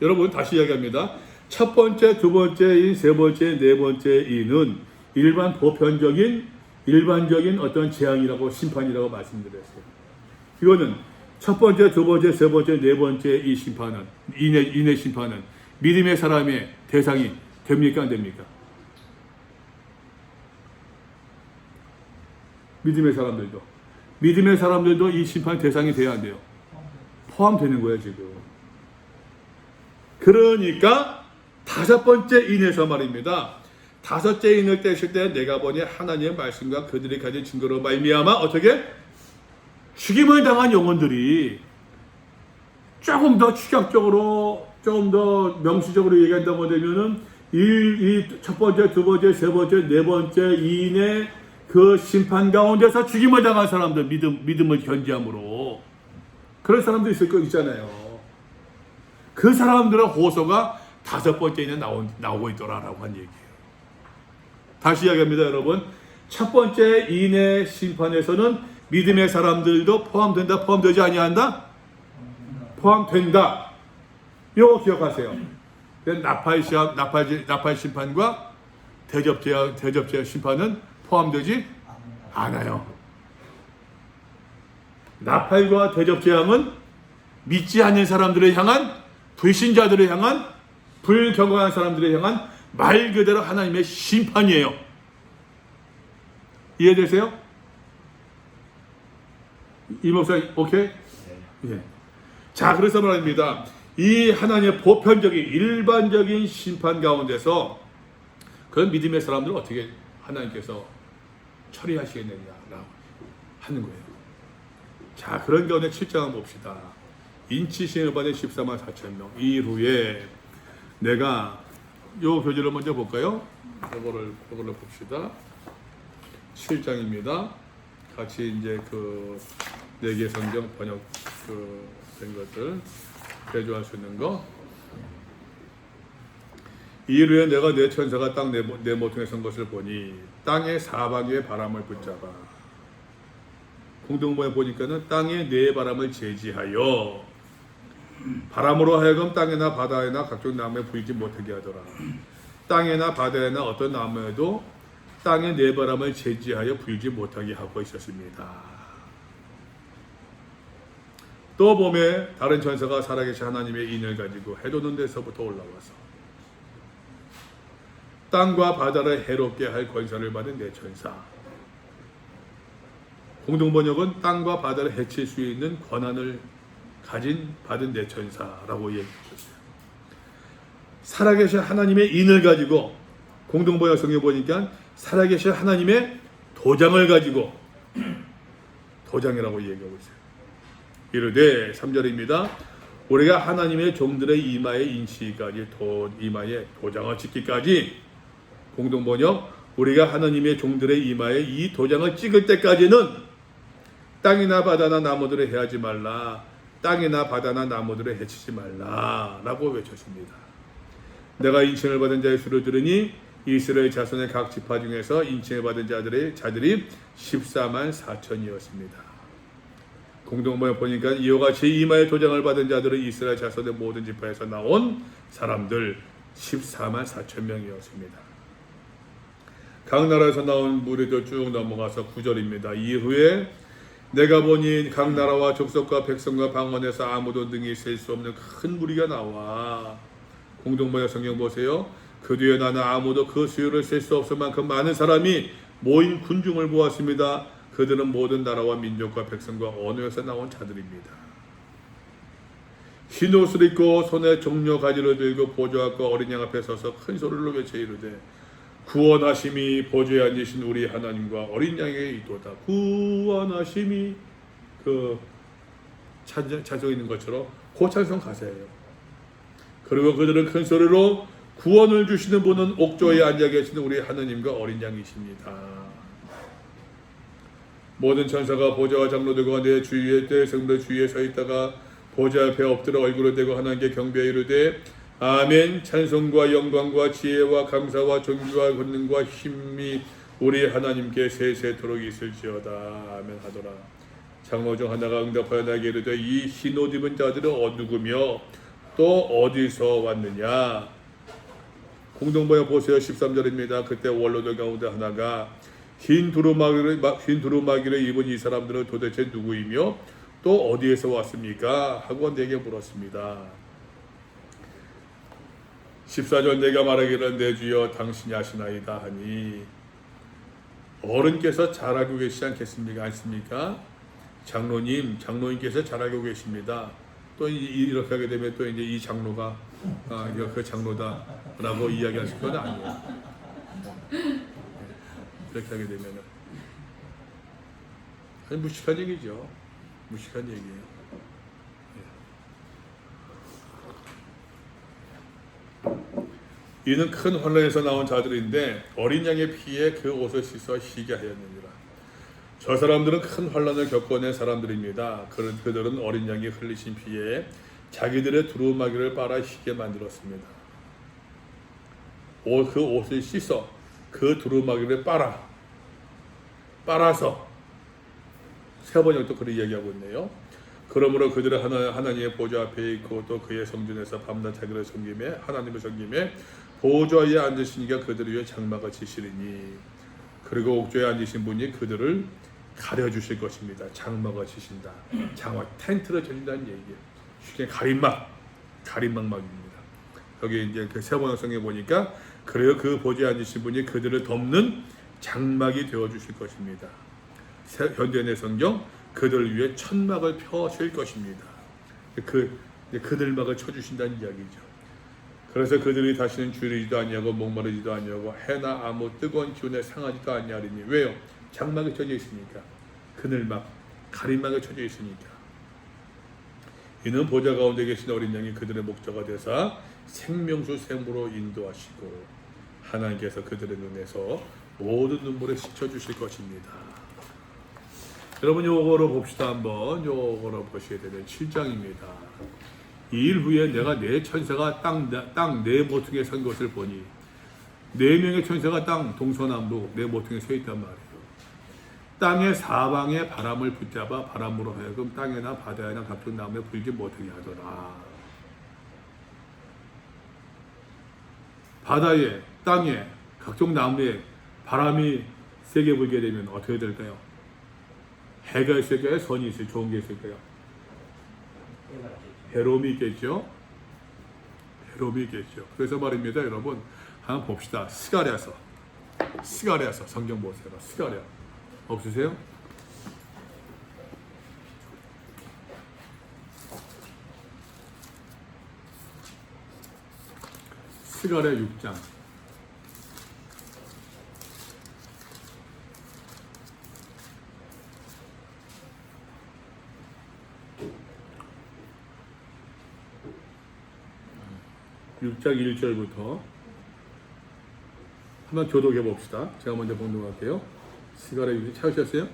여러분 다시 이야기합니다. 첫 번째, 두 번째인, 세 번째, 네 번째인은 일반적인 어떤 재앙이라고 심판이라고 말씀드렸어요. 이거는 첫 번째, 두 번째, 세 번째, 네 번째 이 심판은 인의 심판은 믿음의 사람의 대상이 됩니까 안 됩니까? 믿음의 사람들도 이 심판 대상이 돼야 안 돼요. 포함되는 거예요 지금. 그러니까 다섯 번째 인에서 말입니다. 다섯째 인을 떼실 때 내가 보니 하나님의 말씀과 그들이 가진 증거로 말미암아 어떻게? 죽임을 당한 영혼들이 조금 더 추격적으로 조금 더 명시적으로 얘기한다고 되면은 이 첫 번째, 두 번째, 세 번째, 네 번째 인의 그 심판 가운데서 죽임을 당한 사람들 믿음을 견지함으로 그런 사람도 있잖아요. 그 사람들의 호소가 다섯 번째에 나오고 있더라라고 한 얘기예요. 다시 이야기합니다, 여러분. 첫 번째 인의 심판에서는 믿음의 사람들도 포함된다, 포함되지 아니한다? 포함된다. 이거 기억하세요. 나팔 심판과 대접제 심판은 포함되지 않아요. 나팔과 대접재앙은 믿지 않는 사람들을 향한 불신자들을 향한 불경건한 사람들을 향한 말 그대로 하나님의 심판이에요. 이해되세요? 이 목사 오케이? 예. 자, 그래서 말입니다. 이 하나님의 보편적인 일반적인 심판 가운데서 그런 믿음의 사람들을 어떻게 하나님께서 처리하시겠느냐라고 하는 거예요. 자, 그런 가운데 7장을 봅시다. 인치심을 받은 14만 4천 명. 이후에 내가 요 교재를 먼저 볼까요? 이거를 봅시다. 7장입니다. 같이 이제 그 4개 성경 번역 된 것들 대조할 수 있는 거. 이후에 내가 내 천사가 땅 내 모퉁이에 선 것을 보니 땅의 사방에 바람을 붙잡아. 공동본에 보니까는 땅에 네 바람을 제지하여 바람으로 하여금 땅이나 바다에나 각종 나무에 불지 못하게 하더라. 땅에나 바다에나 어떤 나무에도 땅의 내바람을 제지하여 불지 못하게 하고 있었습니다. 또 봄에 다른 천사가 살아계신 하나님의 인을 가지고 해돋는 데서부터 올라와서 땅과 바다를 해롭게 할 권세를 받은 내 천사. 공동번역은 땅과 바다를 해칠 수 있는 권한을 받은 내 천사라고 얘기했어요. 살아계신 하나님의 인을 가지고, 공동번역 성경 보니까 살아계신 하나님의 도장을 가지고, 도장이라고 얘기하고 있어요. 이르되 3절입니다. 우리가 하나님의 종들의 이마에 인치기까지, 이마에 도장을 찍기까지, 공동번역 우리가 하나님의 종들의 이마에 이 도장을 찍을 때까지는 땅이나 바다나 나무들을 해하지 말라, 땅이나 바다나 나무들을 해치지 말라 라고 외쳤습니다. 내가 인칭을 받은 자의 수를 들으니 이스라엘 자손의 각 지파 중에서 인칭을 받은 자들이 14만 4천이었습니다. 공동번역 보니까 이와 같이 이마에 도장을 받은 자들은 이스라엘 자손의 모든 지파에서 나온 사람들 14만 4천 명이었습니다. 각 나라에서 나온 무리들 쭉 넘어가서 9절입니다. 이후에 내가 보니 각 나라와 족속과 백성과 방언에서 아무도 능히 셀 수 없는 큰 무리가 나와. 공동번역 성경 보세요. 그 뒤에 나는 아무도 그 수요를 셀 수 없을 만큼 많은 사람이 모인 군중을 보았습니다. 그들은 모든 나라와 민족과 백성과 언어에서 나온 자들입니다. 흰 옷을 입고 손에 종려 가지를 들고 보좌 앞과 어린 양 앞에 서서 큰 소리로 외쳐 이르되 구원하심이 보좌에 앉으신 우리 하나님과 어린 양에게 있도다. 구원하심이 그 찬송 있는 것처럼 그 찬송 가사예요. 그리고 그들은 큰 소리로 구원을 주시는 분은 옥조에 앉아 계시는 우리 하나님과 어린 양이십니다. 모든 천사가 보좌와 장로들과 내 주위에 대성들 주위에 서 있다가 보좌 앞에 엎드려 얼굴을 대고 하나님께 경배하여 이르되 아멘. 찬송과 영광과 지혜와 감사와 존귀와 권능과 힘이 우리 하나님께 세세토록 있을지어다. 아멘 하더라. 장로 중 하나가 응답하여 나에게 이르되 이 흰 옷 입은 자들은 누구며 또 어디서 왔느냐. 공동번역 보세요. 13절입니다. 그때 원로들 가운데 하나가 흰 두루마기를 입은 이 사람들은 도대체 누구이며 또 어디에서 왔습니까? 하고 내게 물었습니다. 14절 내가 말하기를 내 주여 당신이 아시나이다 하니 어른께서 잘 알고 계시지 않습니까? 장로님께서 잘 알고 계십니다. 또 이렇게 하게 되면 또 이제 이 장로가 그 장로다라고 이야기하실 건 아니에요. 이렇게 하게 되면은 아주 무식한 얘기죠. 무식한 얘기예요. 이는 큰 환란에서 나온 자들인데 어린 양의 피에 그 옷을 씻어 희게 하였느니라. 저 사람들은 큰 환란을 겪어낸 사람들입니다. 그들은 어린 양이 흘리신 피에 자기들의 두루마기를 빨아 희게 만들었습니다. 그 옷을 씻어 그 두루마기를 빨아서 세 번역도 그렇게 이야기하고 있네요. 그러므로 그들은 하나님의 보좌 앞에 있고 또 그의 성전에서 밤낮 자기를 섬김에 하나님을 섬김에 보좌에 앉으시니까 그들을 위해 장막을 치시리니 그리고 옥조에 앉으신 분이 그들을 가려주실 것입니다. 장막을 치신다. 장막 텐트를 쳐준다는 얘기예요. 쉽게 가림막입니다. 여기 이제 그 세 번역 성경에 보니까 그래요. 그 보좌에 앉으신 분이 그들을 덮는 장막이 되어주실 것입니다. 현대의 성경 그들을 위해 천막을 펴실 것입니다. 그들막을 쳐주신다는 이야기죠. 그래서 그들이 다시는 줄이지도 아니하고 목마르지도 아니하고 해나 아무 뜨거운 기운에 상하지도 아니하리니 왜요? 장막이 쳐져 있으니까. 그늘막, 가림막이 쳐져 있으니까. 이는 보좌 가운데 계신 어린 양이 그들의 목자가 되사 생명수 샘으로 인도하시고 하나님께서 그들의 눈에서 모든 눈물을 씻어주실 것입니다. 여러분 요거로 봅시다. 한번 요거로 보시게 되면 7장입니다. 2일 후에 내가 네 천사가 땅 네 모퉁이에 선 것을 보니 4명의 천사가 땅 동서남북 네 모퉁이에 서 있단 말이에요. 땅의 사방에 바람을 붙잡아 바람으로 하여금 땅에나 바다에나 각종 나무에 불지 못하게 하더라. 바다에, 땅에, 각종 나무에 바람이 세게 불게 되면 어떻게 될까요? 해가 있을까요? 선이 있을까요? 좋은 게 있을까요? 해로움이 있겠죠? 해로움이 있겠죠. 그래서 말입니다, 여러분. 한번 봅시다. 스가랴서 성경 보세요. 스가랴 없으세요? 스가랴 6장. (6장) 1절부터 한번 교독해 봅시다. 제가 먼저 봉독할게요. 스가랴 6장 찾으셨어요?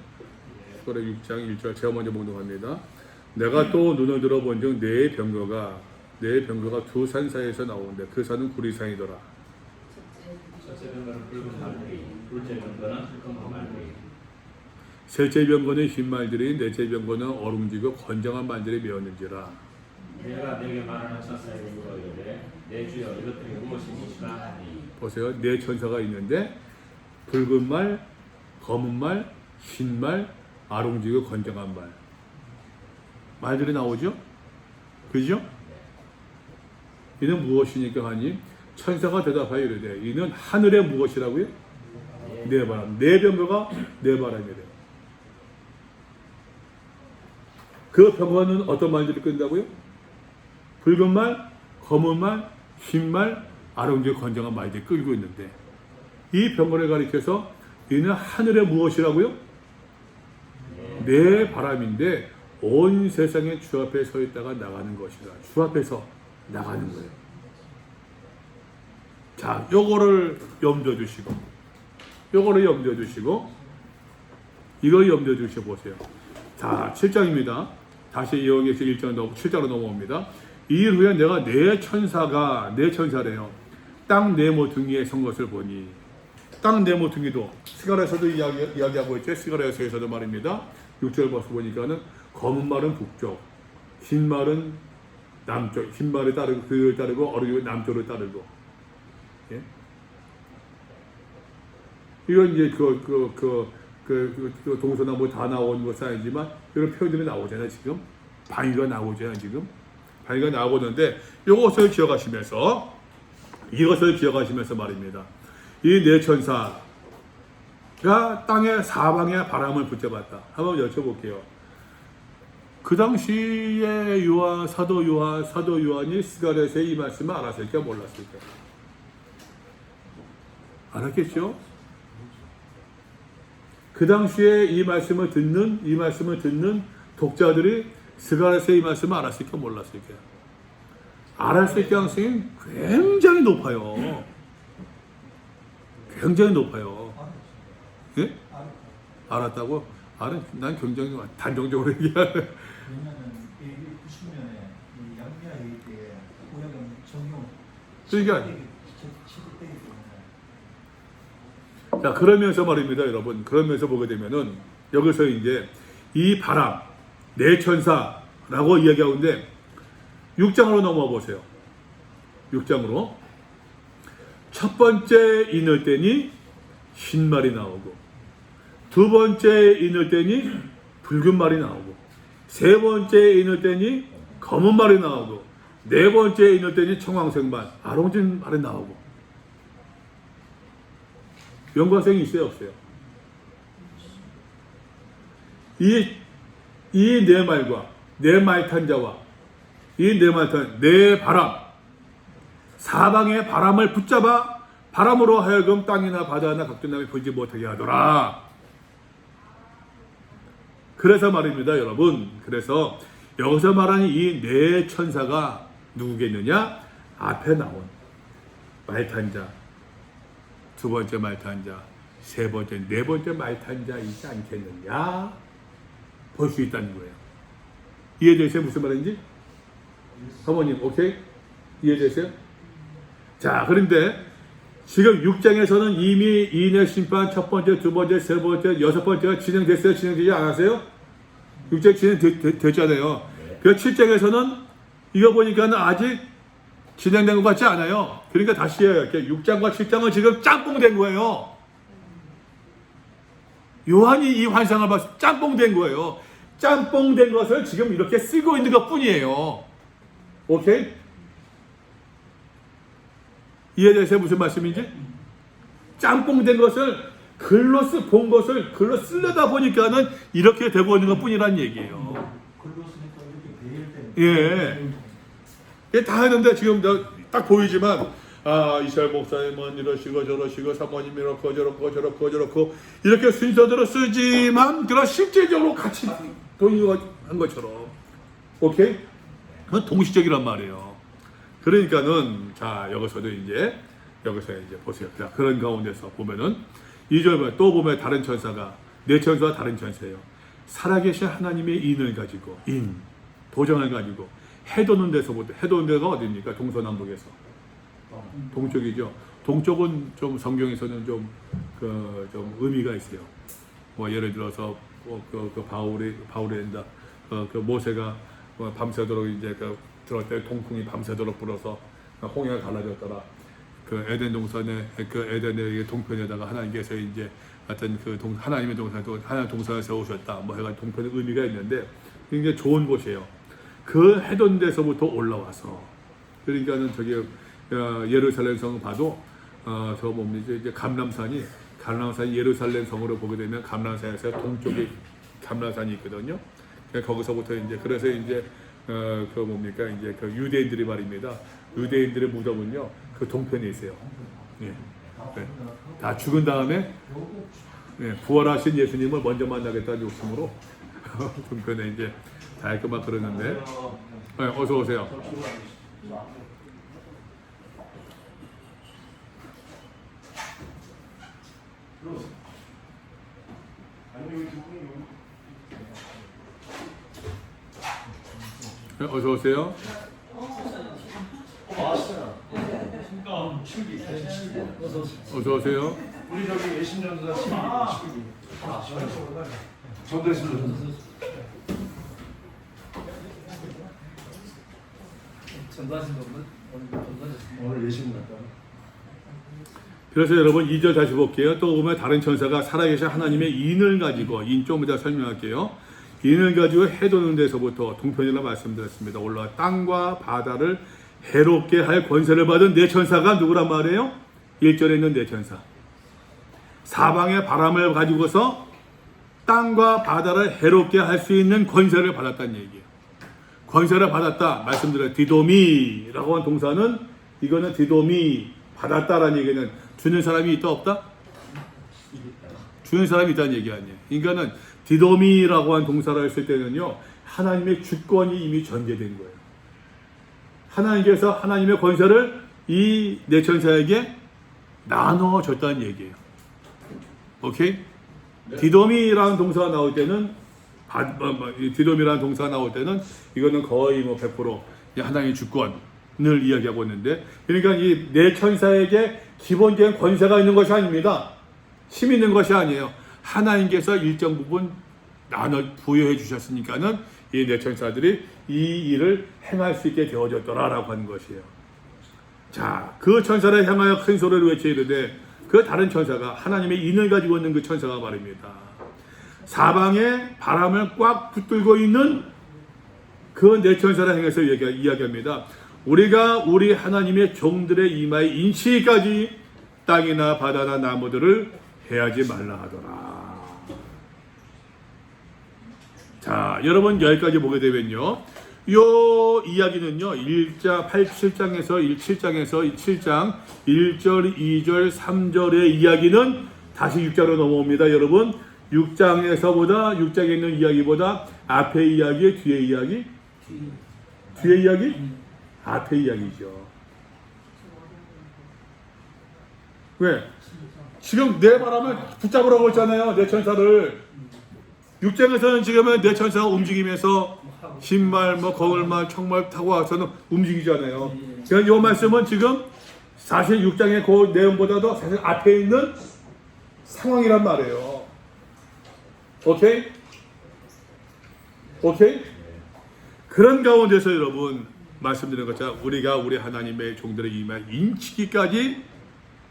스가랴 6장 1절 제가 먼저 봉독합니다. 내가 또 눈을 들어본즉 내 병거가 두 산 사이에서 나오는데 그 산은 구리산이더라. 첫째 병거는 붉은 말들이, 둘째 병거는 검은 말들이. 셋째 병거는 흰 말들이, 넷째 병거는 어룽지고 건장한 말들이 메었는지라. 내가 내게 말하는 천사에게 물어이르되 내 주여 이것들이 무엇이니까 하니. 보세요. 네 천사가 있는데 붉은 말, 검은 말, 흰 말, 아롱지고 건장한 말들이 나오죠? 그죠? 이는 무엇이니까 하니 천사가 대답하여 이르되 이는 하늘의 무엇이라고요? 네 바람. 네 병거가 네 바람이래요. 그 병거는 어떤 말들이 끈다고요? 붉은 말, 검은 말, 흰 말, 아름다운 건장한 말들이 끌고 있는데 이 병거를 가리켜서 이는 하늘의 무엇이라고요? 네 바람인데 온 세상에 주 앞에 서 있다가 나가는 것이라. 주 앞에서 나가는 거예요. 자, 요거를 염두에 두시고 이걸 염두에 두셔보세요. 자, 7장입니다. 다시 여기에서 7장으로 넘어옵니다. 이일 후에 내가 내 천사래요. 땅 네 모퉁이에 선 것을 보니, 땅 네 모퉁이도 스가랴에서도 이야기하고 있죠. 스가랴서에서도 말입니다. 6절 벌써 보니까는 검은 말은 북쪽, 흰 말은 남쪽, 흰 말이 따르고 그를 따르고 어른이 남쪽을 따르고. 예? 이건 이제 그 동서남북 다 나오는 것은 아니지만 이런 표현들이 나오잖아요. 지금 방위가 나오잖아요. 지금 방위가 나오는데 이것을 기억하시면서 말입니다. 이 네 천사가 땅의 사방에 바람을 붙잡았다. 한번 여쭤볼게요. 그 당시에 사도 요한이 스가랴서의 이 말씀을 알았을까 몰랐을까? 알았겠죠? 그 당시에 이 말씀을 듣는 독자들이 스가랴서의 이 말씀을 알았을까 몰랐을까? 알았을 가능성이 굉장히 높아요. 굉장히 높아요. 예? 알았다고? 난 굉장히 단정적으로 얘기하네. 왜냐하면 90년에 양미아 회의 때 구약은 정용 그러니까 취득되기 때문에. 자, 그러면서 말입니다, 여러분. 그러면서 보게 되면은 여기서 이제 이 바람, 네 천사라고 이야기하는데 6장으로 넘어와 보세요. 6장으로 첫 번째 인을 때니 흰 말이 나오고, 두 번째 인을 때니 붉은 말이 나오고, 세 번째 인을 때니 검은 말이 나오고, 네 번째 인을 때니 청황색 말, 아롱진 말이 나오고. 연관성이 있어요, 없어요? 이 네 말과 네 말탄자와 이 네 바람, 사방의 바람을 붙잡아 바람으로 하여금 땅이나 바다나 각종 남이 보지 못하게 하더라. 그래서 말입니다, 여러분. 그래서 여기서 말하는 이 네 천사가 누구겠느냐? 앞에 나온 말탄자, 두 번째 말탄자, 세 번째, 네 번째 말탄자이지 않겠느냐? 볼 수 있다는 거예요. 이해되세요? 무슨 말인지? 사모님, 오케이? 이해되세요? 자, 그런데 지금 6장에서는 이미 인의 심판 첫 번째, 두 번째, 세 번째, 여섯 번째가 진행됐어요? 진행되지 않았어요? 6장 진행됐잖아요. 그 7장에서는 이거 보니까는 아직 진행된 것 같지 않아요. 그러니까 다시 해요. 이렇게 6장과 7장은 지금 짬뽕된 거예요. 요한이 이 환상을 봐서 짬뽕된 거예요. 짬뽕된 것을 지금 이렇게 쓰고 있는 것 뿐이에요. 오케이? 이해되세요? 무슨 말씀인지? 짬뽕된 것을 본 것을 글로 쓰려다 보니까는 이렇게 되고 있는 것 뿐이란 얘기예요. 글로 쓰니까 이렇게 배일 때. 예. 이게 다 하는데 지금 딱 보이지만 이스라엘 목사님은 이러시고 저러시고 사모님 이렇고 저렇고 이렇게 순서대로 쓰지만 그런 실질적으로 같이 동의한 것처럼 오케이? 그건 동시적이란 말이에요. 그러니까는 자 여기서 이제 보세요. 자, 그런 가운데서 보면은 2절 또 보면 다른 천사가 네 천사와 다른 천사예요. 살아계신 하나님의 인을 가지고 도장을 가지고 해도는 데서부터 해도는 데가 어디입니까? 동서남북에서 동쪽이죠. 동쪽은 좀 성경에서는 좀 의미가 있어요. 뭐 예를 들어서 바울이 된다. 모세가 밤새도록 이제 들어갈 때 동풍이 밤새도록 불어서 홍해가 갈라졌더라. 에덴 동산에 에덴의 동편에다가 하나님께서 이제 하여튼 하나님의 동산에 하나님 동산을 세우셨다. 뭐 해가 동편의 의미가 있는데 굉장히 좋은 곳이에요. 그 해던 데서부터 올라와서 그러니까는 저기 예루살렘 성 봐도 저 뭡니까 이제 감람산이 예루살렘 성으로 보게 되면 감람산에서 동쪽에 감람산이 있거든요. 거기서부터 이제 그래서 이제 그 유대인들이 말입니다. 유대인들의 무덤은요 그 동편에 있어요. 예. 네. 다 죽은 다음에 부활하신 예수님을 먼저 만나겠다는 욕심으로 동편에 이제 다 이렇게 막 그러는데 어서 오세요. 어서 오세요. 어서 오세요. 우리 저기 예신전도사 12기. 전도했습니다. 전도하신 분은 오늘 예신 갔다. 그래서 여러분 2절 다시 볼게요. 또 보면 다른 천사가 살아계신 하나님의 인을 가지고 좀 이따 설명할게요. 인을 가지고 해도는 데서부터 동편이라 말씀드렸습니다. 올라와 땅과 바다를 해롭게 할 권세를 받은 네 천사가 누구란 말이에요? 1절에 있는 네 천사. 사방의 바람을 가지고서 땅과 바다를 해롭게 할 수 있는 권세를 받았다는 얘기예요. 권세를 받았다. 말씀드려요. 디도미라고 한 동사는 이거는 디도미 받았다라는 얘기는 주는 사람이 있다 없다? 주는 사람이 있다는 얘기 아니에요. 그러니까는 디도미라고 한 동사를 했을 때는요. 하나님의 주권이 이미 전제된 거예요. 하나님께서 하나님의 권세를 이 네 천사에게 나눠줬다는 얘기예요. 오케이? 네. 디도미라는 동사가 나올 때는 디도미라는 동사가 나올 때는 이거는 거의 100% 하나님의 주권을 이야기하고 있는데 그러니까 이 네 천사에게 기본적인 권세가 있는 것이 아닙니다. 힘이 있는 것이 아니에요. 하나님께서 일정 부분 나눠 부여해 주셨으니까는 이 네 천사들이 이 일을 행할 수 있게 되어졌더라라고 하는 것이에요. 자, 그 천사를 향하여 큰 소리로 외쳐 이르되 그 다른 천사가 하나님의 인을 가지고 있는 그 천사가 말입니다. 사방에 바람을 꽉 붙들고 있는 그 네 천사를 향해서 이야기합니다. 우리가 우리 하나님의 종들의 이마에 인치기까지 땅이나 바다나 나무들을 해하지 말라 하더라. 자, 여러분 여기까지 보게 되면요. 요 이야기는요. 7장에서 7장 1절, 2절, 3절의 이야기는 다시 6장으로 넘어옵니다. 여러분 6장에 있는 이야기보다 앞의 이야기, 뒤의 이야기? 뒤의 이야기? 앞의 이야기죠. 왜? 지금 내 바람을 붙잡으라고 했잖아요. 내 천사를. 6장에서는 지금은 내 천사가 움직이면서 신말, 거울말, 청말 타고 와서는 움직이잖아요. 제가 이 말씀은 지금 사실 6장의 그 내용보다도 사실 앞에 있는 상황이란 말이에요. 오케이? 오케이? 그런 가운데서 여러분 말씀드린 것처럼 우리가 우리 하나님의 종들의 임에 인치기까지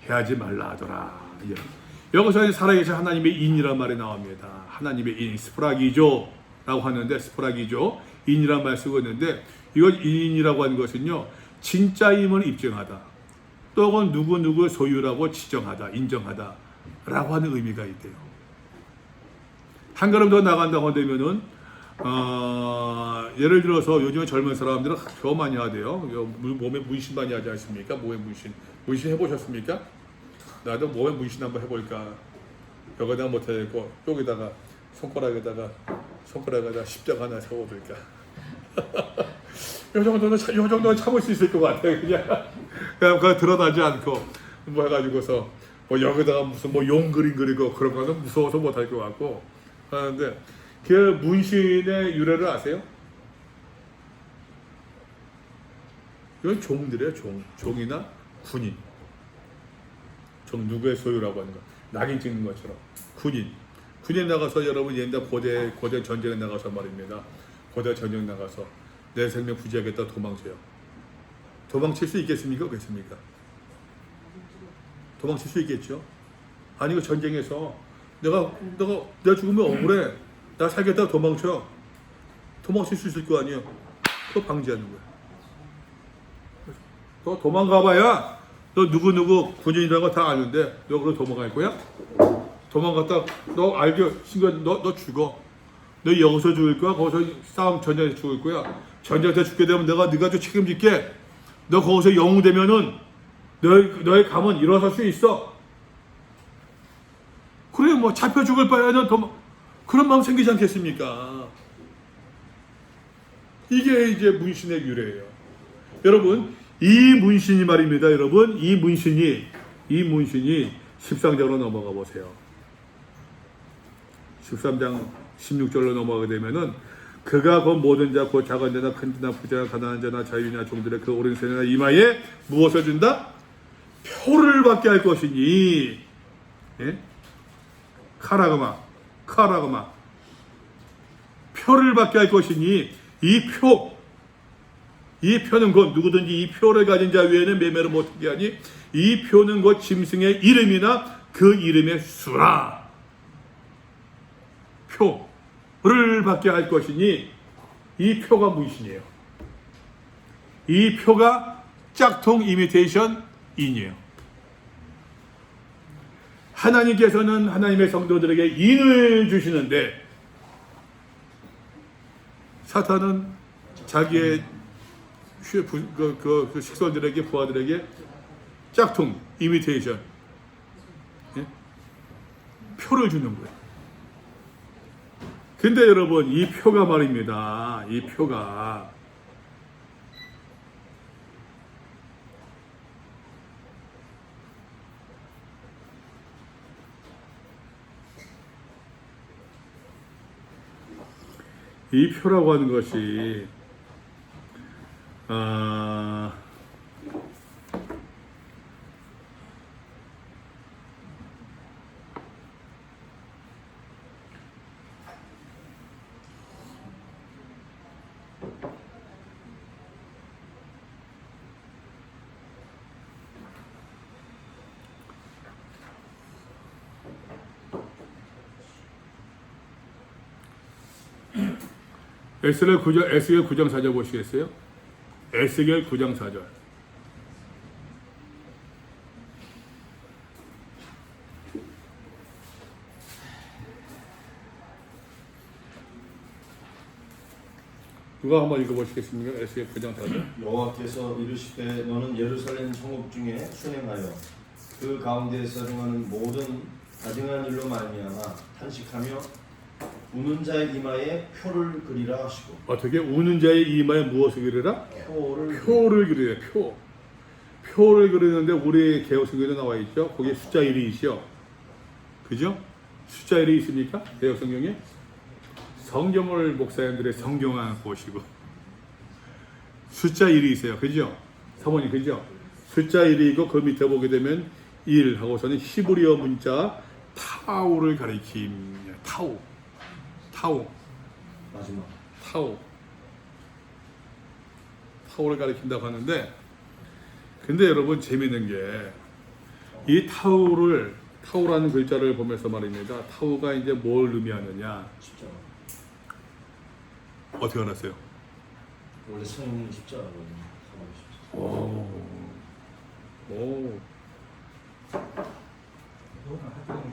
해하지 말라 하더라. 예. 여기서 살아계신 하나님의 인이란 말이 나옵니다. 하나님의 인, 스프라기조라고 하는데 스프라기조, 인이란 말 쓰고 있는데 이건 인이라고 하는 것은요. 진짜임을 입증하다. 또는 누구 소유라고 지정하다, 인정하다 라고 하는 의미가 있대요. 한 걸음 더 나간다고 한다면은 예를 들어서 요즘에 젊은 사람들은 더 많이 하대요. 몸에 문신 많이 하지 않습니까? 몸에 문신 해보셨습니까? 나도 몸에 문신 한번 해볼까. 여기다 못하겠고 여기다가 손가락에다가 십자가 하나 세워둘까. 요 정도는 참을 수 있을 것 같아요. 그냥 드러나지 않고 뭐 해가지고서 뭐 여기다가 무슨 뭐 용 그림 그리고 그런 거는 무서워서 못할 것 같고 하는데 그 문신의 유래를 아세요? 이건 종들이에요. 종이나 군인. 종 누구의 소유라고 하는 거. 낙인 찍는 것처럼 군인 나가서 여러분 옛날 고대 전쟁에 나가서 말입니다. 고대 전쟁 나가서 내 생명 부지하겠다 도망쳐요. 도망칠 수 있겠습니까? 없겠습니까? 도망칠 수 있겠죠. 아니 그 전쟁에서 내가 죽으면 억울해. 나 살겠다 도망쳐. 도망칠 수 있을 거 아니에요. 그거 방지하는 거야. 너 도망가봐야 너 누구 군인이라고 다 아는데 너 그럼 도망갈 거야? 도망갔다 너 알죠? 너 죽어. 너 여기서 죽을 거야? 거기서 싸움 전쟁에서 죽을 거야? 전쟁에서 죽게 되면 네가 좀 책임질게. 너 거기서 영웅 되면은 너의 감은 일어설 수 있어. 그래 뭐 잡혀 죽을 바에는 그런 마음 생기지 않겠습니까? 이게 이제 문신의 유래예요. 여러분 이 문신이 말입니다. 여러분 이 문신이 13장으로 넘어가 보세요. 13장 16절로 넘어가게 되면은 그가 그 모든 자, 곧 작은 자나 큰 자나 부자나 가난한 자나 자유나 종들의 그 오랜 세대나 이마에 무엇을 준다? 표를 받게 할 것이니. 예? 카라그마 표를 받게 할 것이니 이 표는 곧 누구든지 이 표를 가진 자 외에는 매매를 못하게 하니 이 표는 곧 짐승의 이름이나 그 이름의 수라. 표를 받게 할 것이니 이 표가 문신이에요. 이 표가 짝퉁 이미테이션 인이에요. 하나님께서는 하나님의 성도들에게 인을 주시는데 사탄은 자기의 그 식솔들에게 부하들에게 짝퉁 이미테이션 표를 주는 거예요. 근데 여러분 이 표가 말입니다. 이 표가 이 표라고 하는 것이 에스겔 9장 4절 보시겠어요? 에스겔 9장 4절. 누가 한번 읽어보시겠습니까? 에스겔 9장 4절. 여호와께서 이르시되 너는 예루살렘 성읍 중에 순행하여 그 가운데에서 행하는 모든 가증한 일로 말미암아 탄식하며 우는 자의 이마에 표를 그리라 하시고. 어떻게? 우는 자의 이마에 무엇을 그리라? 표를 그리라. 표를 그리는데 우리 개혁성경에 나와 있죠. 거기에 숫자 1이 있죠. 그죠? 숫자 1이 있습니까? 개혁성경에? 성경을 목사님들의 성경을 보시고 숫자 1이 있어요. 그죠? 사모님 그죠? 숫자 1이 있고 그 밑에 보게 되면 1 하고서는 히브리어 문자 타우를 가리킵니다. 타우. 마지막 타오를 가리킨다고 하는데, 근데 여러분 재밌는 게 이 타우라는 글자를 보면서 말입니다. 타우가 이제 뭘 의미하느냐? 십자가. 어떻게 알았어요? 원래 성인은 십자가거든요. 십자가. 오. 너는 하여튼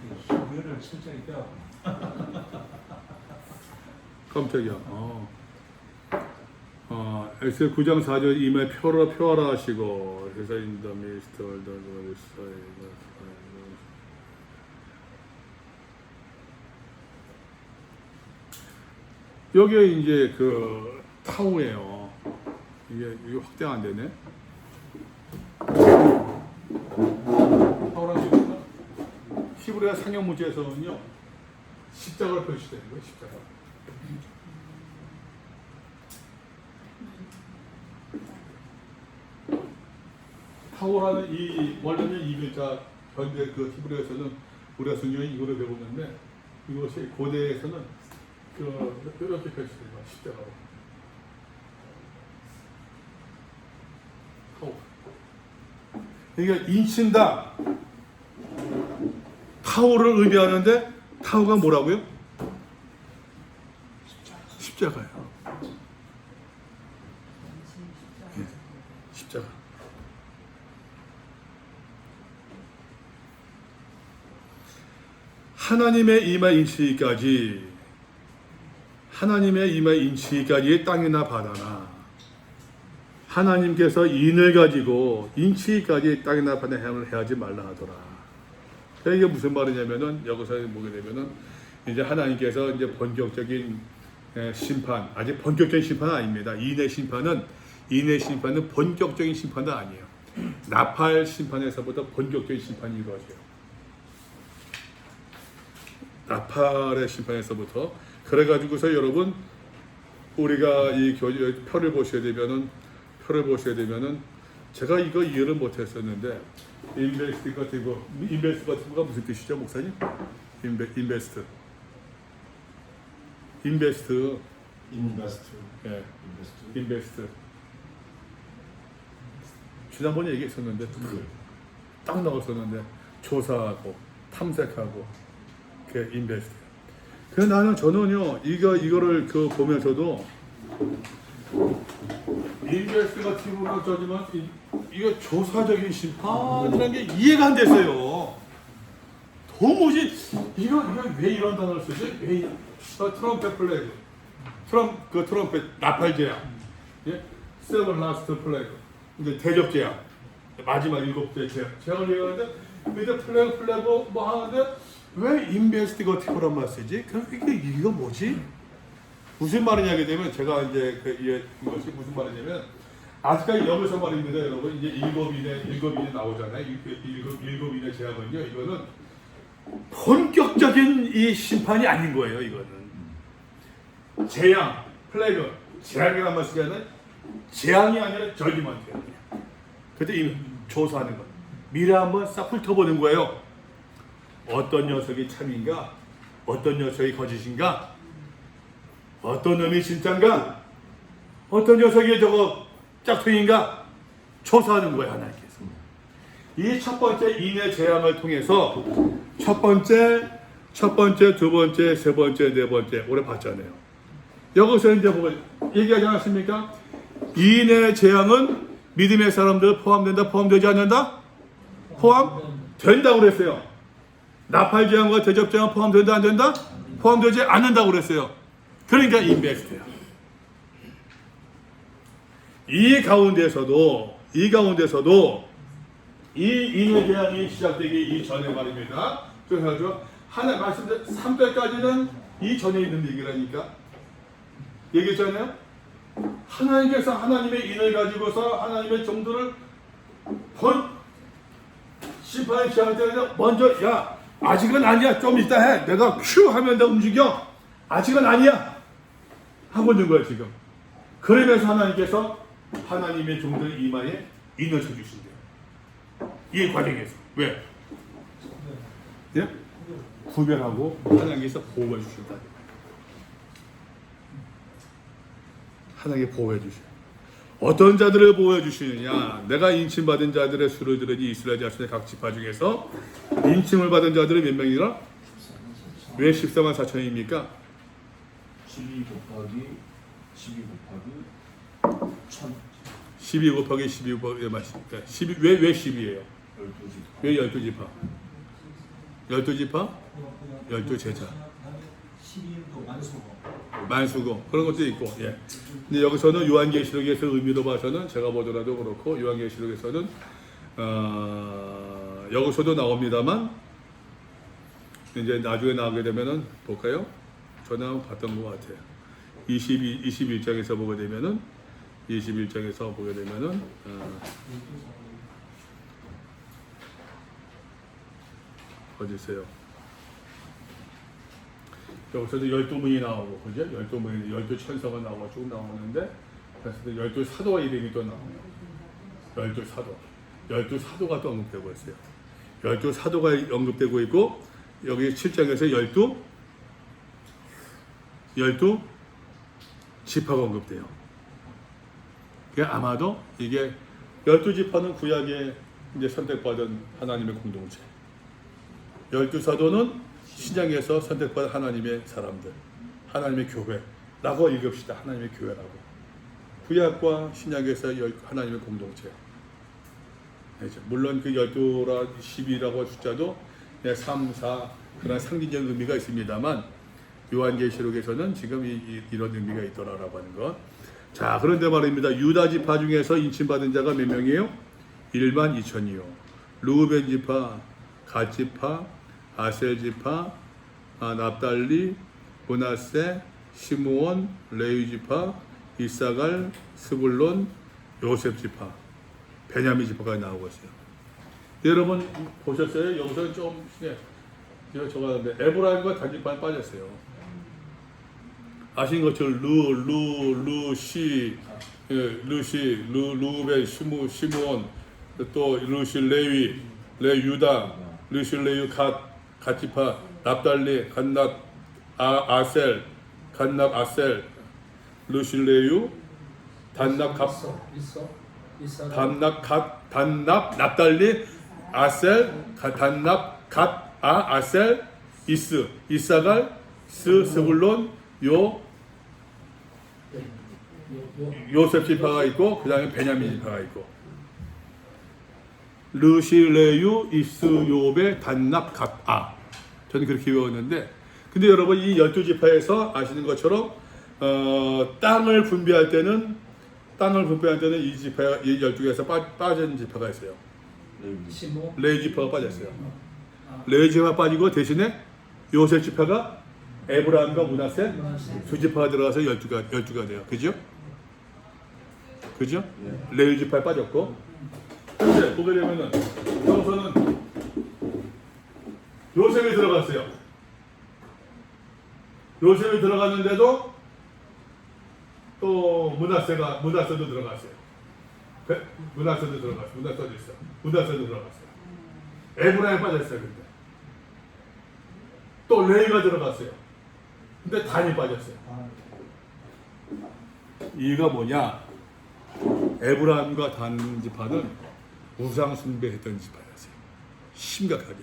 희열을 철저히 빼. 깜짝이야. 엑셀 9장 4절 이마에 표하라 하시고, 회사 인더 미스터 여기에 이제 그 타우예요. 이게 확대가 안 되네. 타우라는 게 히브리어 상형 문제에서는요, 십자가를 표시되는 거예요. 십자가. 타오라는 이 원래는 이 글자 현대 그 히브리어에서는 우리가 순전히 이거를 배우는데, 이것이 고대에서는 이렇게 표시된 거야. 십자가로. 타오. 그러니까 인친다. 타오를 의미하는데 타오가 뭐라고요? 십자가예요. 예, 십자가. 하나님의 이마 인치기까지, 하나님의 이마 인치기까지의 땅이나 바다나, 하나님께서 인을 가지고 인치기까지 땅이나 바다나 행을 해하지 말라 하더라. 이게 무슨 말이냐면은, 여기서 보게 되면은 이제 하나님께서 이제 본격적인 심판, 아직 본격적인 심판은 아닙니다. 인의 심판은 본격적인 심판은 아니에요. 나팔 심판에서부터 본격적인 심판이 이루어져요. 나팔의 심판에서부터. 그래가지고서 여러분, 우리가 이 표를 보셔야 되면은 제가 이거 이해를 못했었는데, 인베스티거티브가 무슨 뜻이죠, 목사님? 인베스트. 예, 인베스트. 지난번에 얘기했었는데 딱 나왔었는데, 조사하고 탐색하고 그 인베스트. 그래서 저는요 이거를 그 보면서도 인베스티거티브로 저지만 이거 조사적인 심판이라는 게 이해가 안 됐어요. 도무지 이거 왜 이런 단어를 쓰지? 왜 트럼펫 플래그, 트럼펫 나팔 제약, 예? 세븐 라스트 플래그, 이제 대접 제약, 마지막 7째 제약을 얘기하는데, 근데 플래그 뭐 하는데 왜 인베스티거티브란 말 쓰지? 이거 뭐지? 무슨 말이냐 하게 되면, 제가 이제 이것이 무슨 말이냐면, 아직까지 여기서 말입니다, 여러분. 이제 일곱인에 나오잖아요. 일곱인의 제약은요, 이거는 본격적인 이 심판이 아닌 거예요. 이거는 재앙, 플래그, 재앙이란 말 쓰기에는 재앙이 아니라 저지먼트예요. 그때 이 조사하는 거, 미래 한번 싹 훑어보는 거예요. 어떤 녀석이 참인가, 어떤 녀석이 거짓인가, 어떤 놈이 진짠가, 어떤 녀석이 저거 짝퉁인가 조사하는 거예요, 하나님께서. 이 첫 번째 인의 재앙을 통해서 첫 번째, 두 번째, 세 번째, 네 번째 오래 봤잖아요. 여기서 이제 얘기하지 않았습니까? 인의 재앙은 믿음의 사람들 포함된다, 포함되지 않는다? 포함된다고 그랬어요. 나팔 재앙과 대접 재앙 포함된다, 안 된다? 포함되지 않는다고 그랬어요. 그러니까 인베스트예요. 이 가운데서도 이 인의 재앙이 시작되기 이전에 말입니다. 그래서 하나 말씀드린 3절까지는 이 전에 있는 얘기라니까. 얘기했잖아요. 하나님께서 하나님의 인을 가지고서 하나님의 종들을 심판에 취할 때는 먼저, 야, 아직은 아니야, 좀 이따 해, 내가 큐 하면 나 움직여, 아직은 아니야 하고 있는 거야 지금. 그러면서 하나님께서 하나님의 종들 이마에 인을 쳐주신대요. 이 과정에서. 왜? 예? 구별하고 하나님께서 보호해 주신다. 하나님께 보호해 주셔. 어떤 자들을 보여주시느냐? 내가 인침받은 자들의 수를 들으니 이스라엘 자손의 각 지파 중에서 인침을 받은 자들이 몇 명이라? 왜 14만 4천입니까? 12 곱하기 1000 12 곱하기 12 곱하기 맞습니까? 12, 왜 10이에요? 12지. 왜 12지파? 12지파? 12제자. 12일도 만수고. 만수고 그런 것도 있고, 예. 근데 여기서는 요한계시록에서 의미로 봐서는 제가 보더라도 그렇고 요한계시록에서는 여기서도 나옵니다만 이제 나중에 나오게 되면은 볼까요? 전에 봤던 것 같아요. 21장에서 보게 되면은 21장에서 보게 되면은 어디 있어요? 여기서도 12문이 나오고, 그죠? 12문이, 12천사가 나오고 쭉 나오는데, 그래서 12사도가 이름이 또 나와요. 12사도. 12사도가 또 언급되고 있어요. 12사도가 언급되고 있고, 여기 7장에서 12 지파가 언급돼요. 아마도 이게 12지파는 구약에 이제 선택받은 하나님의 공동체. 12사도는 신약에서 선택받은 하나님의 사람들, 하나님의 교회라고 읽읍시다. 하나님의 교회라고. 구약과 신약에서 하나님의 공동체. 물론 그 12라 12라고 숫자도 3, 4 그런 상징적 의미가 있습니다만 요한계시록에서는 지금 이런 의미가 있더라라고 하는 것. 자, 그런데 말입니다. 유다 지파 중에서 인침받은 자가 몇 명이에요? 1만 2천이요. 르우벤 지파, 갓 지파, 아셀 지파, 납달리, 므낫세, 시므온, 레위 지파, 이사갈, 스불론, 요셉 지파, 베냐민 지파가 나오고 있어요. 여러분 보셨어요? 여기서 좀 제가 적었는데 에브라임과 단 지파에 빠졌어요. 아신 것처럼 루벤, 시므온, 또 루시, 레위, 유다, 루시, 레위, 갓 지파, 납달리, 갓납, 아셀, 갓납, 아셀, 루시, 레위, 단납, 단납, 납달리, 아셀, 단납, 아셀, 이사갈, 스불론, 요셉 지파가 있고 그 다음에 베냐민 지파가 있고 르실레유, 이스요베, 단납, 갓아. 저는 그렇게 외웠는데, 근데 여러분 이 12지파에서 아시는 것처럼 땅을 분배할 때는 이 지파가 이 12개에서 빠진 지파가 있어요. 레위 지파가 빠졌어요. 레위 지파가 빠지고 대신에 요셉 지파가 에브라임과 므낫세 두 지파가 들어가서 12가 돼요. 그죠? 그죠? 레위 지파에 빠졌고, 현재 보게 되면은 여기서는 요셉이 들어갔어요. 요셉이 들어갔는데도 또 므낫세도 들어갔어요. 므낫세도 들어갔어요. 므낫세도 들어갔어요. 에브라임에 빠졌어요. 근데 또 레위가 들어갔어요. 근데 단이 빠졌어요. 이유가 뭐냐? 에브라임과 단 지파는 우상 숭배했던 지파였어요. 심각하게.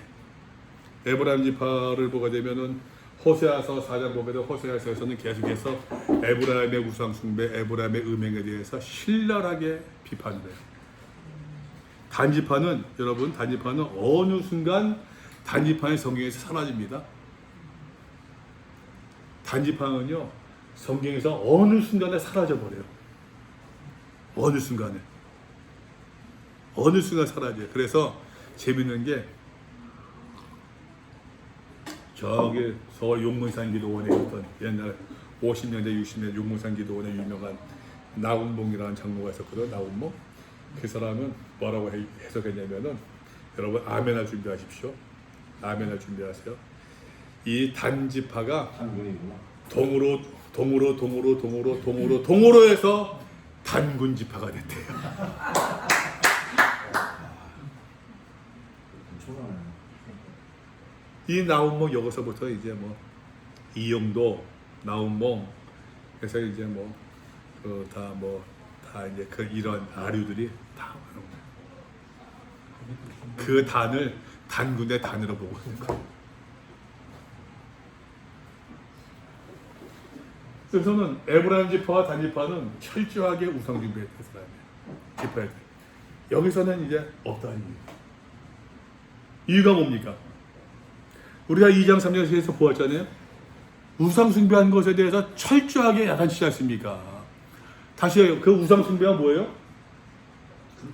에브라임 지파를 보게 되면은 호세아서 4장 보게 되면 호세아서에서는 계속해서 에브라임의 우상 숭배, 에브라임의 음행에 대해서 신랄하게 비판을 해요. 단 지파는 여러분, 단 지파는 어느 순간 단 지파의 성경에서 사라집니다. 단 지파는요 성경에서 어느 순간에 사라져 버려요. 어느 순간 사라져요. 그래서 재밌는 게 저기 서울 용문산 기도원에 있던 옛날 50년대 60년대 용문산 기도원에 유명한 나운봉이라는 장로가 있었거든요. 나운봉. 그 사람은 뭐라고 해석했냐면은, 여러분 아멘을 준비하십시오. 아멘을 준비하세요. 이 단지파가 동으로 해서 단군 지파가 됐대요. 이 나운봉 여기서부터 이제 뭐 이용도 나운봉 해서 이제 뭐 다 다 이제 그 이런 아류들이 다 그 단을 단군의 단으로 보고 있는 거예요. 그래서는 에브라임 지파와 단 지파는 철저하게 우상 숭배했던 사람이에요. 지파들. 여기서는 이제 없다는 얘기예요. 이유가 뭡니까? 우리가 2장 3장에서 보았잖아요. 우상 숭배한 것에 대해서 철저하게 야단치지 않습니까? 다시 그 우상 숭배가 뭐예요?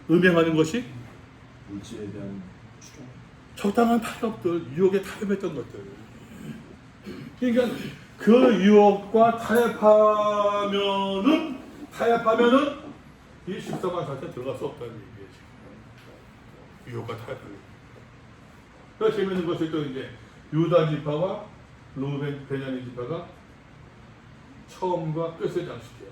음행하는 것이 물질에 대한 추종. 적당한 타협들, 유혹에 타협했던 것들. 그러니까 그 유혹과 타협하면은 이 14만 4천 들어갈 수 없다는 얘기예요. 지금. 유혹과 타협하는. 그래서 재밌는 것이 또 이제 유다 지파와 루벤, 베냐민 지파가 처음과 끝을 장식해요.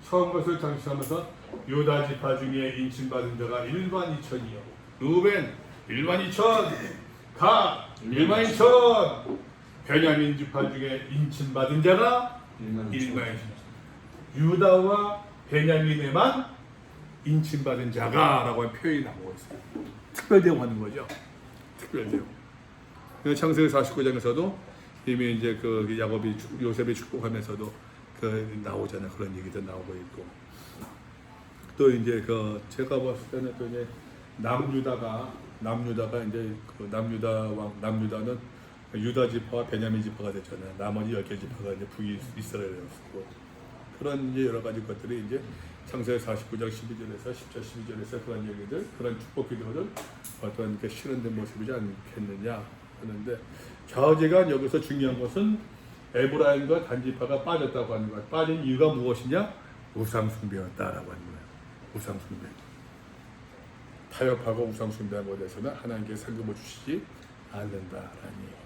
처음 것을 장식하면서 유다 지파 중에 인침받은 자가 1만 2천이요. 루벤 1만 2천, 갓 1만 2천, 베냐민 지파 중에 인침받은 자가 1만 2천. 유다와 베냐민에만 인침받은 자가라고 하는 표현이 나오고 있어요. 특별 대우하는 거죠. 특별 대우. 창세기 49장에서도 이미 이제 그 야곱이 요셉이 축복하면서도 그 나오잖아요. 그런 얘기도 나오고 있고. 또 이제 그 제가 봤을 때는 또 이제 남유다가 이제 그 남유다는 유다 지파와 베냐민 지파가 됐잖아요. 나머지 10개 지파가 이제 북이스라엘이었고 그런 이제 여러 가지 것들이 이제 창세기 49장 12절에서 10절 12절에서 그런 얘기들, 그런 축복 기도를 어떤 그 실현된 모습이지 않겠느냐 하는데 좌우지간 여기서 중요한 것은 에브라임과 단지파가 빠졌다고 하는 거예요. 빠진 이유가 무엇이냐? 우상숭배였다라고 하는 거예요. 우상숭배. 타협하고 우상숭배한 것에 대해서는 하나님께 상급을 주시지 않는다라는 얘기예요.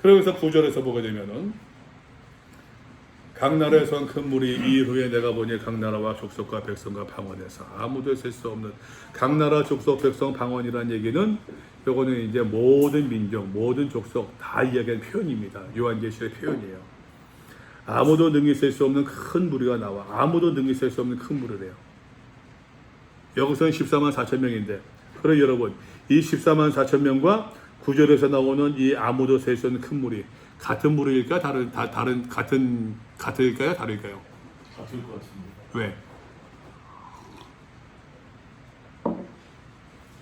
그러면서 9절에서 보게 되면은 각 나라에선 큰 물이 이후에 내가 보니 각 나라와 족속과 백성과 방언에서 아무도 셀 수 없는 각 나라 족속 백성 방언이라는 얘기는 요거는 이제 모든 민족 모든 족속 다 이야기하는 표현입니다. 요한계시의 표현이에요. 아무도 능히 셀 수 없는 큰 무리가 나와 아무도 능히 셀 수 없는 큰 무리래요. 여기서는 14만 4천 명인데 그럼 여러분 이 14만 4천 명과 9절에서 나오는 이 아무도 셀 수 없는 큰 무리 같은 무리일까 같을까요 다를까요? 같을 것 같습니다. 왜?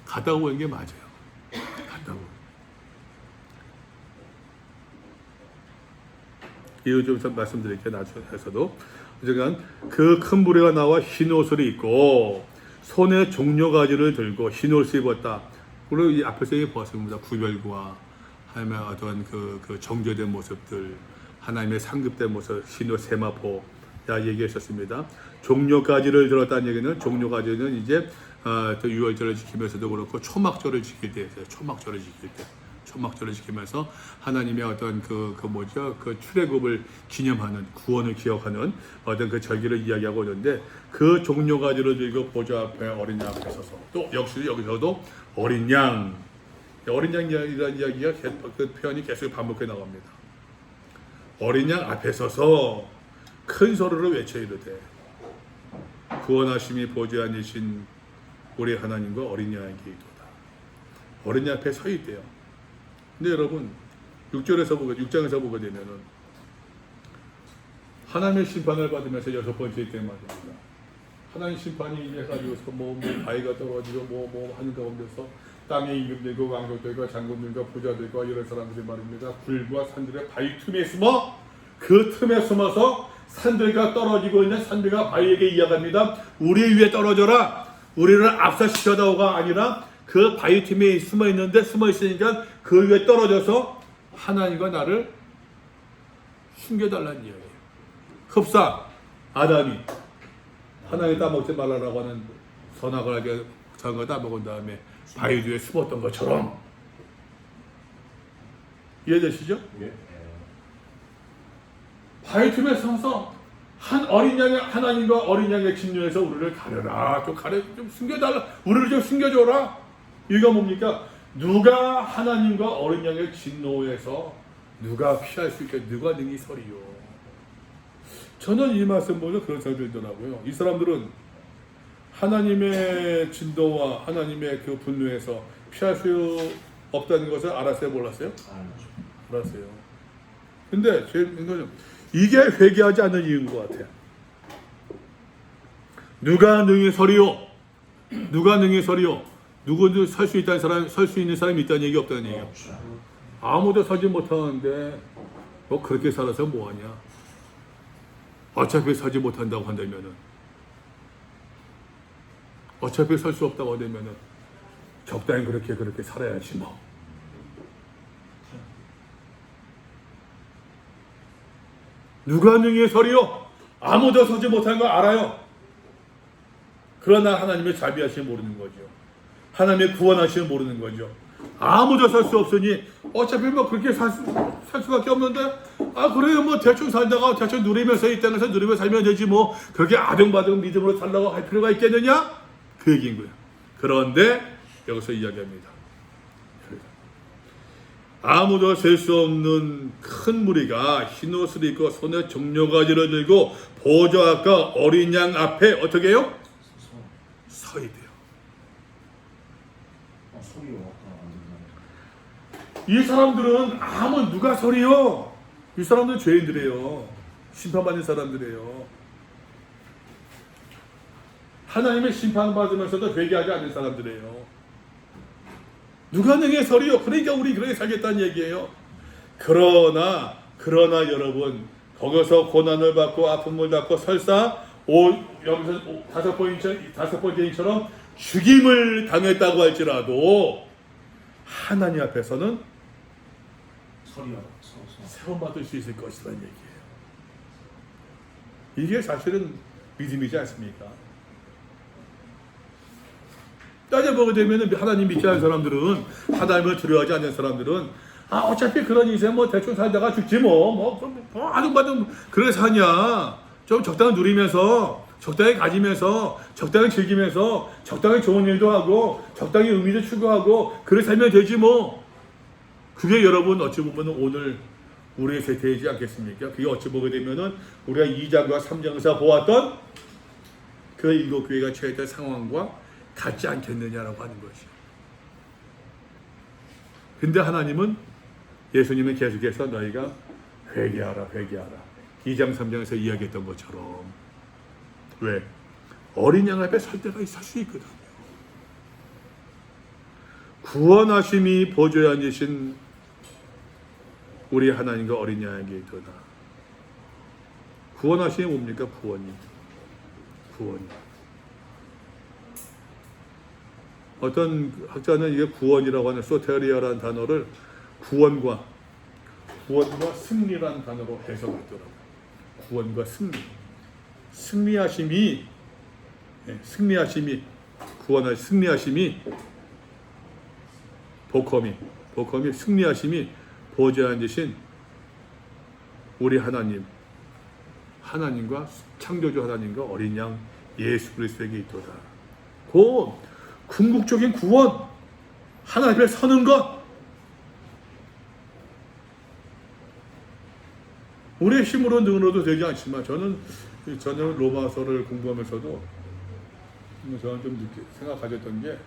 같다고 보는 게 맞아요. 같다고. 이유 좀 말씀드릴게요. 나중에서도. 어쨌든 그 큰 무리가 나와 흰 옷을 입고 손에 종려가지를 들고 흰 옷을 입었다. 그리고 이 앞에서 보았습니다. 구별과 하나님의 어떤 그 정죄된 모습들, 하나님의 상급된 모습, 흰 옷 세마포 다 얘기하셨습니다. 종려가지를 들었다는 얘기는 종려가지는 이제 또 유월절을 지키면서도 그렇고 초막절을 지킬 때, 초막절을 지키면서 하나님의 어떤 그 출애굽을 기념하는 구원을 기억하는 어떤 그 절기를 이야기하고 있는데 그 종려가지를 들고 보좌 앞에 어린 양 앞에 서서 또 역시 여기서도 어린 양 이라는 이야기가 그 표현이 계속 반복해 나갑니다. 어린 양 앞에 서서 큰 소리로 외쳐 이르되 구원하심이 보좌하신 우리 하나님과 어린 양에게이도다. 어린 양 앞에 서 있대요. 근데 여러분 6장에서 보게 되면은 하나님의 심판을 받으면서 6번째 때 말입니다. 하나님 심판이 임해가지고서 뭐 바위가 떨어지고 뭐 하는 가운데서 땅의 임금들과 왕족들과 장군들과 부자들과 이런 사람들이 말입니다. 불과 산들의 바위 틈에 숨어 그 틈에 숨어서 산들과 떨어지고 있는 산들과 바위에게 이야기합니다. 우리 위에 떨어져라. 우리를 압사시켜다오가 아니라 그 바위 틈에 숨어 있으니까 그 위에 떨어져서 하나님과 나를 숨겨달라는 이야기예요. 흡사 아담이 하나님 따먹지 말라라고 하는 선악을 하게 거 따먹은 다음에 바위 뒤에 숨었던 것처럼 이해되시죠? 예. 바위 틈에 서서 한 어린 양의 하나님과 어린 양의 진노에서 우리를 가려라. 좀 숨겨달라. 우리를 좀 숨겨줘라. 이유가 뭡니까? 누가 하나님과 어린 양의 진노에서 누가 피할 수 있게 누가 능히 서리요. 저는 이 말씀 보면 그런 생각이 들더라고요. 이 사람들은 하나님의 진도와 하나님의 그 분노에서 피할 수 없다는 것을 알았어요, 몰랐어요? 알았어요. 근데 제 생각은 이게 회개하지 않는 이유인 것 같아요. 누가 능히 서리요? 누가 능히 서리요? 누구도 설 수 있다는 사람, 설 수 있는 사람이 있다는 얘기 없다는 얘기예요. 아무도 서지 못하는데 뭐 그렇게 살아서 뭐하냐? 어차피 서지 못한다고 한다면은, 어차피 설 수 없다고 한다면은 적당히 그렇게 살아야지 뭐. 누가 능히 서리요? 아무도 서지 못하는 거 알아요. 그러나 하나님의 자비하심을 모르는 거죠. 하나님의 구원하심을 모르는 거죠. 아무도 살 수 없으니 어차피 뭐 그렇게 살 수밖에 없는데, 아 그래요 뭐 대충 살다가 대충 누리면서 이 땅에서 누리며 살면 되지 뭐 그렇게 아등바등 믿음으로 살라고 할 필요가 있겠느냐? 그 얘기인 거예요. 그런데 여기서 이야기합니다. 아무도 셀 수 없는 큰 무리가 흰 옷을 입고 손에 종려가지를 들고 보좌 앞과 어린 양 앞에 어떻게 해요? 서야 돼요. 이 사람들은 누가 서리요? 이 사람들은 죄인들이에요. 심판받는 사람들이에요. 하나님의 심판받으면서도 회개하지 않는 사람들이에요. 누가 능히 서리요? 그러니까 우리 그렇게 살겠다는 얘기예요. 그러나 여러분, 거기서 고난을 받고 아픔을 받고 설사 여기서 다섯 번째처럼 죽임을 당했다고 할지라도 하나님 앞에서는 세원받을 수 있을 것이라는 얘기예요. 이게 사실은 믿음이지 않습니까? 따져보게 되면 하나님 믿지 않는 사람들은, 하나님을 두려워하지 않는 사람들은 어차피 그런 인생 뭐 대충 살다가 죽지 아둥바둥 그래 사냐, 좀 적당히 누리면서 적당히 가지면서 적당히 즐기면서 적당히 좋은 일도 하고 적당히 의미도 추구하고 그래 살면 되지 뭐. 그게 여러분 어찌 보면 오늘 우리의 세태이지 않겠습니까? 그게 어찌 보게 되면은 우리가 2장과 3장에서 보았던 그 7교회가 처했던 상황과 같지 않겠느냐라고 하는 것이죠. 근데 하나님은, 예수님은 계속해서 너희가 회개하라 2장 3장에서 이야기했던 것처럼, 왜? 어린 양 앞에 설 때가 있을 수 있거든요. 구원하심이 보좌에 앉으신 우리 하나님과 어린 양에게 있도다. 구원하심이 뭡니까? 구원이. 어떤 학자는 이게 구원이라고 하는 소테리아라는 단어를 구원과 승리라는 단어로 해석했더라고요. 구원과 승리하심이 복음이 승리하심이 보좌에 앉으신 우리 하나님과 창조주 하나님과 어린 양 예수 그리스도에게 있도다. 그 궁극적인 구원, 하나님 앞에 서는 것, 우리의 힘으로 능으로도 되지 않지만 저는 로마서를 공부하면서도 저는 좀 늦게 생각 가졌던 게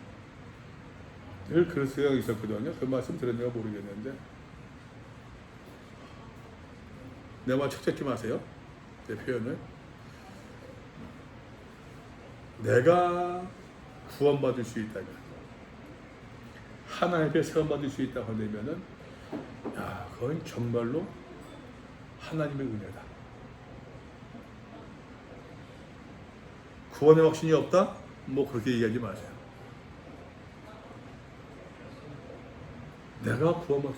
늘 그런 생각이 있었거든요. 그 말씀 들었는가 모르겠는데, 내 말 척잡지 마세요. 내 표현을. 내가 구원받을 수 있다면, 하나님 앞에 세원받을 수 있다고 하면은, 그건 정말로 하나님의 은혜다. 구원의 확신이 없다? 뭐 그렇게 얘기하지 마세요. 내가 구원받을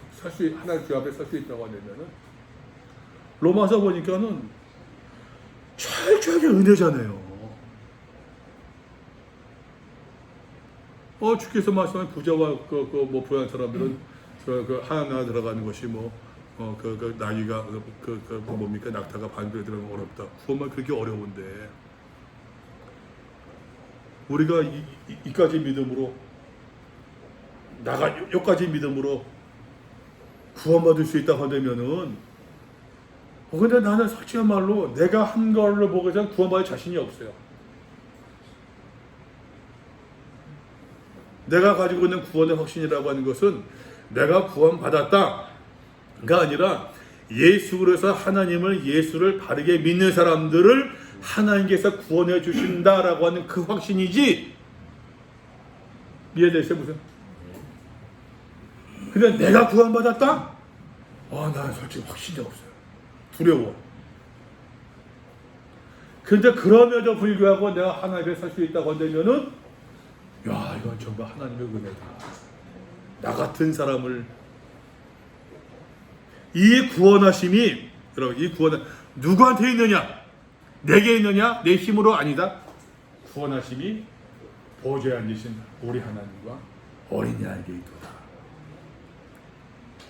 하나님 주 앞에 설 수 있다고 하면은, 로마서 보니까는 철저하게 은혜잖아요. 주께서 말씀한 부자와 부유한 사람들은 하나님 나라 들어가는 것이 나귀가 뭡니까? 낙타가 반비에 들어가면 어렵다. 구원만 그렇게 어려운데, 우리가 이까지 믿음으로 여기까지 믿음으로 구원받을 수 있다고 한다면은 근데 나는 솔직히 말로 내가 한 걸로 보고서 구원받을 자신이 없어요. 내가 가지고 있는 구원의 확신이라고 하는 것은 내가 구원받았다가 아니라 예수 그래서 예수를 바르게 믿는 사람들을 하나님께서 구원해 주신다라고 하는 그 확신이지. 이해되세요? 무슨? 근데 내가 구원받았다? 난 솔직히 확신이 없어요. 두려워. 근데 그럼에도 불구하고 내가 하나님께 살 수 있다고 한다면은 이건 정말 하나님의 은혜다. 나 같은 사람을 이 구원하심이 여러분 이 구원은 누구한테 있느냐? 내게 있느냐? 내 힘으로 아니다. 구원하심이 보좌에 앉으신 우리 하나님과 어린 양에게 있도다.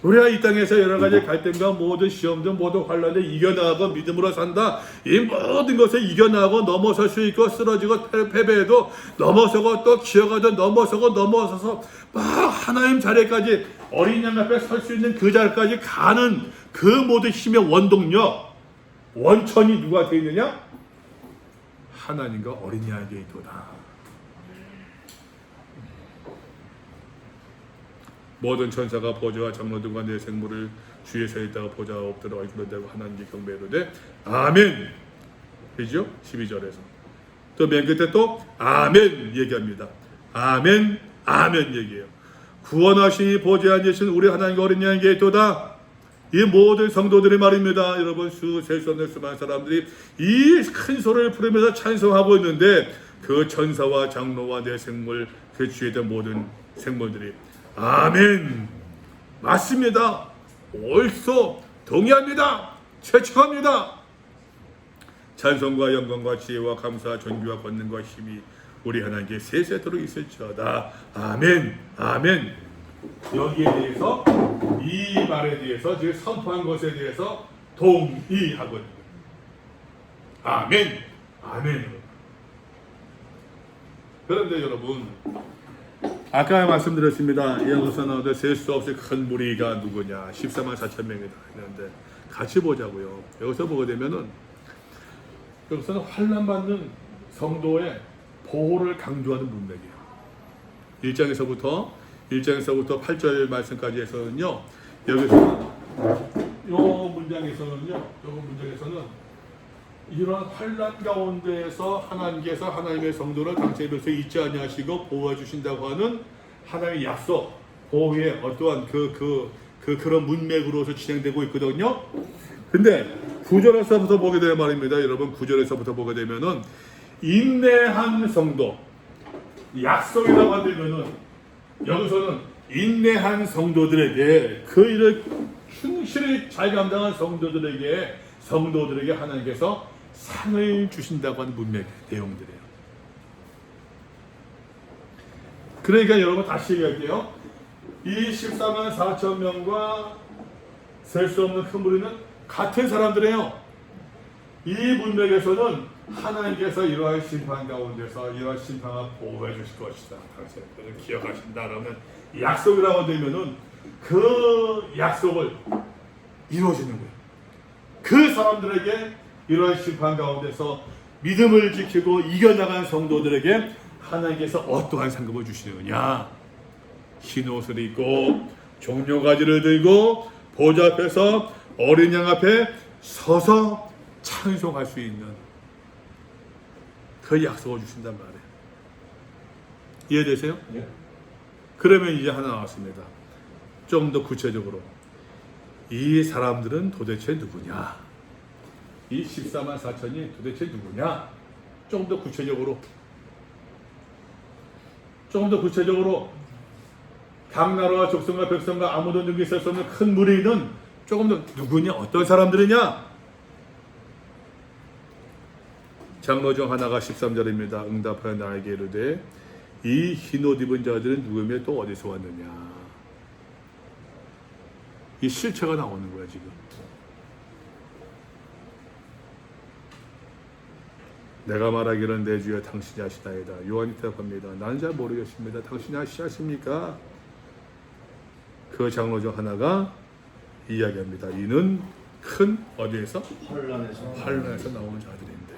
우리가 이 땅에서 여러 가지 갈등과 모든 시험들 모든 환란을 이겨나가고 믿음으로 산다. 이 모든 것을 이겨나가고 넘어설 수 있고 쓰러지고 패배해도 넘어서고 또 기어가도 넘어서서 막 하나님 자리까지 어린 양 앞에 설 수 있는 그 자리까지 가는 그 모든 힘의 원동력 원천이 누구한테 있느냐? 하나님과 어린 양에게 있도다. 모든 천사가 보좌와 장로들과 내 생물을 주에 서 있다가 보좌가 없도록 얼굴을 대고 하나님께 경배하되 아멘. 그죠? 12절에서 또 맨 끝에 또 아멘 얘기합니다. 아멘 얘기해요. 구원하시니 보좌에 앉으신 우리 하나님과 어린 양에게 있도다. 이 모든 성도들의 말입니다. 여러분 셀 수 없는 수많은 사람들이 이 큰 소리를 부르면서 찬송하고 있는데 그 천사와 장로와 내 생물 그 주에 있던 모든 생물들이 아멘 맞습니다. 옳소 동의합니다. 최초합니다. 찬송과 영광과 지혜와 감사와 존귀와 권능과 힘이 우리 하나님께 세세토록 있을지어다. 아멘. 여기에 대해서 이 말에 대해서 지금 선포한 것에 대해서 동의하거든요. 아멘. 그런데 여러분 아까 말씀드렸습니다. 여기서 나오는데 셀 수 없이 큰 무리가 누구냐? 14만 4천 명이다 했는데 같이 보자고요. 여기서 보게 되면은 여기서는 환난받는 성도의 보호를 강조하는 문맥이에요. 1장에서부터 8절 말씀까지 해서는요. 여기서는 요 문장에서는 이러한 환난 가운데에서 하나님께서 하나님의 성도를 당신의 벽에 잊지 아니하시고 보호해 주신다고 하는 하나님의 약속, 보호의 어떠한 그런 문맥으로서 진행되고 있거든요. 근데 9절에서부터 보게 되면 말입니다. 여러분 9절에서부터 보게 되면은 인내한 성도, 약속이라고 한다면은 여기서는 인내한 성도들에게 그 일을 충실히 잘 감당한 성도들에게 하나님께서 상을 주신다고 하는 문맥 내용들이에요. 그러니까 여러분 다시 얘기할게요. 이 14만 4천 명과 셀 수 없는 큰 무리는 같은 사람들이에요. 이 문맥에서는 하나님께서 이러한 심판 가운데서 이러한 심판을 보호해 주실 것이다. 당신을 기억하신다라는 약속이라고 되면은 그 약속을 이루어지는 거예요. 그 사람들에게 이러한 심판 가운데서 믿음을 지키고 이겨나간 성도들에게 하나님께서 어떠한 상급을 주시느냐? 흰 옷을 입고 종려가지를 들고 보좌 앞에서 어린 양 앞에 서서 찬송할 수 있는 그 약속을 주신단 말이에요. 이해되세요? 네. 그러면 이제 하나 나왔습니다. 좀 더 구체적으로 이 사람들은 도대체 누구냐? 이 14만 4천이 도대체 누구냐? 좀 더 구체적으로 각 나라와 족속과 백성과 아무도 능히 있을 수 없는 큰 무리는 조금 더 누구냐? 어떤 사람들이냐? 장로 중 하나가 13절입니다. 응답하여 나에게 이르되 이 흰옷 입은 자들은 누구며 또 어디서 왔느냐? 이 실체가 나오는 거야 지금. 내가 말하기를 내 주여 당신이 아시나이다. 요한이 대답합니다. 나는 잘 모르겠습니다. 당신이 아십니까? 그 장로 중 하나가 이야기합니다. 이는 큰 어디에서? 환란에서 나오는 자들인데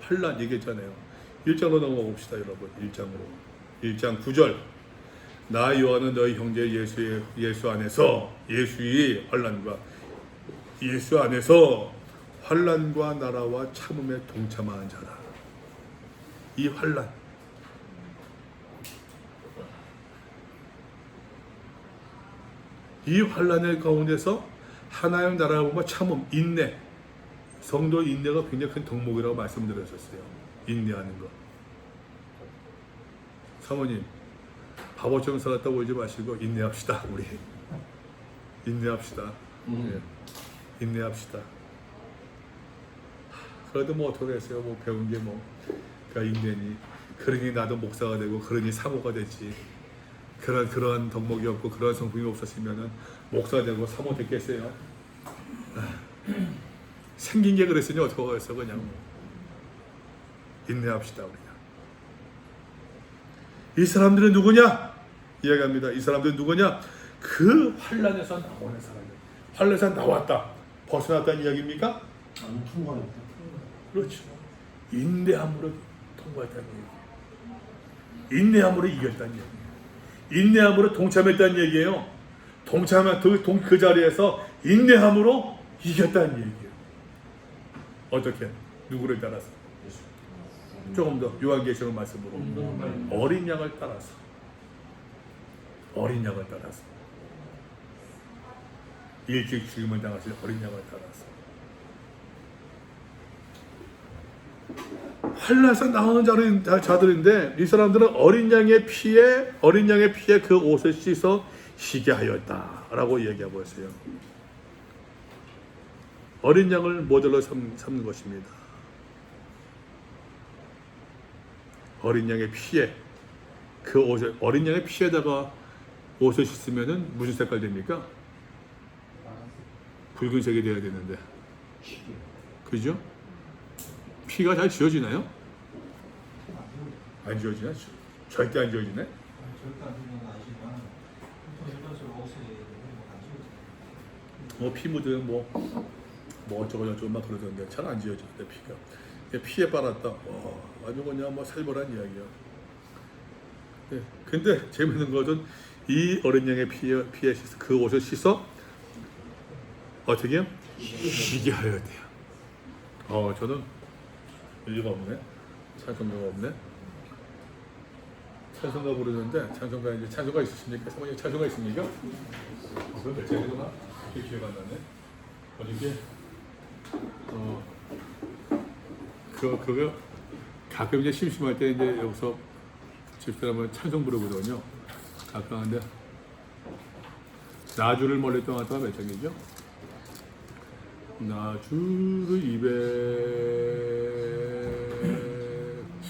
환란 얘기했잖아요. 1장으로 넘어가 봅시다 여러분. 1장 9절 나 요한은 너희 형제 예수 안에서 예수의 환란과 예수 안에서 환란과 나라와 참음에 동참한 자라. 이 환란 이 환란의 가운데서 하나님 나라를 보면 참음, 인내. 성도 인내가 굉장히 큰 덕목이라고 말씀드렸었어요. 인내하는 것. 사모님, 바보처럼 살았다고 울지 마시고 인내합시다. 우리 인내합시다. 예. 인내합시다. 그래도 뭐 어떻게 했어요? 뭐 배운 게 뭐 인내니. 그러니 나도 목사가 되고 그러니 사모가 되지. 그런 덕목이 없고 그런 성품이 없었으면은 목사 되고 사모 됐겠어요? 생긴 게 그랬으니 어떡하겠어. 그냥 인내합시다. 우리가 이 사람들은 누구냐? 이야기합니다. 이 사람들은 누구냐? 그 환란에서 나오는 사람들. 환란에서 나왔다. 벗어났다는 이야기입니까? 안 통과했다. 그렇죠. 인내함으로 통과했다는 얘기. 인내함으로 이겼다는 얘기. 인내함으로 동참했다는 얘기예요. 동참한 그 자리에서 인내함으로 이겼다는 얘기예요. 어떻게? 누구를 따라서? 조금 더 요한계시록 말씀으로 어린 양을 따라서 일찍 죽임을 당하실 어린 양을 따라서 환란에서 나오는 자들인데 이 사람들은 어린 양의 피에 그 옷을 씻어 희게 하였다라고 얘기하고 있어요. 어린 양을 모델로 삼는 것입니다. 어린 양의 피에 그 옷을 어린 양의 피에다가 옷을 씻으면은 무슨 색깔 됩니까? 붉은색이 돼야 되는데, 그죠? 피가 잘 지워지나요? 안 지워지나? 절대 안 지워지네. 절대 안 되는 건 아니지만 일반적으로 옷에 안 지워져요. 피 묻으면 뭐 어쩌고 저쩌고 막 그러던데 잘 안 지워지는데 피가 피에 빨았다. 아주 그냥 뭐 살벌한 이야기야. 네. 근데 재밌는 것은 이 어린 양의 피에 그 옷을 씻어 어떻게 해요? 희게 하여야 돼요. 저는 의지가 없네. 찬송가가 없네. 찬송가 부르는데 찬송가 있으십니까? 사모님 찬송가 있습니까? 그럼 몇 장이구나? 기억 안 나네. 어저께 그거 가끔 이제 심심할 때 이제 여기서 집사람은 찬송 부르거든요. 가끔 하는데 나주를 멀리 떠났다가 몇 장이죠? 나주를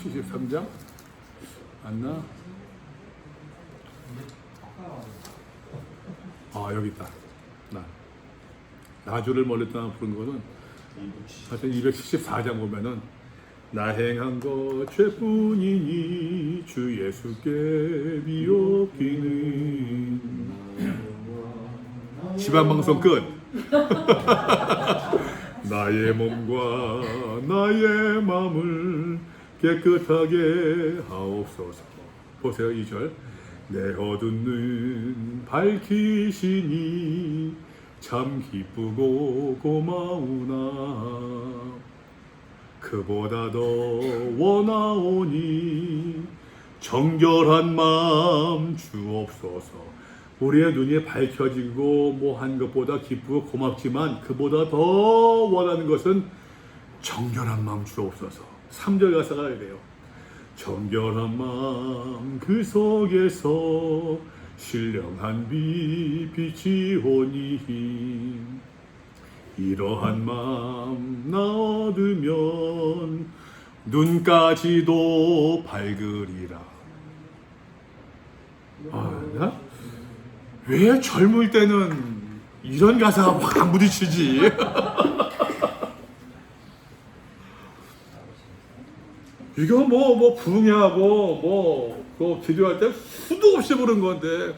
273장? 맞나? 여기 있다. 나주를 멀리 떠나 부른 것은 사실 274장 보면은 나 행한 것 죄뿐이니 주 예수께 미옵기는 시간방송 끝. 나의 몸과 나의 마음을 깨끗하게 하옵소서. 보세요 2절. 내 어두운 눈 밝히시니 참 기쁘고 고마우나 그보다 더 원하오니 정결한 마음 주옵소서. 우리의 눈이 밝혀지고 뭐 한 것보다 기쁘고 고맙지만 그보다 더 원하는 것은 정결한 마음 주옵소서. 3절 가사가 이래요. 정결한 마음 그 속에서 신령한 빛이 오니 이러한 마음 나 얻으면 눈까지도 밝으리라. 왜 젊을 때는 이런 가사가 확 안 부딪히지? 이거 뭐 부흥회하고 그 기도할 때 수도 없이 부른 건데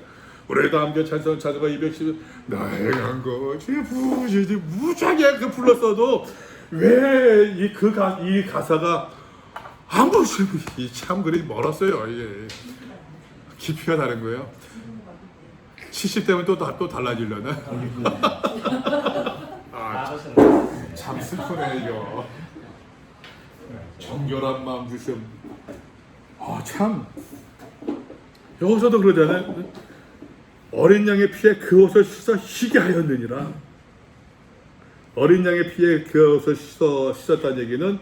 우리 다음교 찬송 찬송가 210 나의 간 것이 부지지 무지하게 그 불렀어도 왜 이 가사가 아무 참 그리 멀었어요. 이게 깊이가 다른 거예요. 70대면 또 달라지려나? 참 슬프네 이거. 정결한 마음 주심. 참 여기서도 그러잖아요. 어린 양의 피에 그 옷을 씻어 희게 하였느니라. 어린 양의 피에 그 옷을 씻었다는 얘기는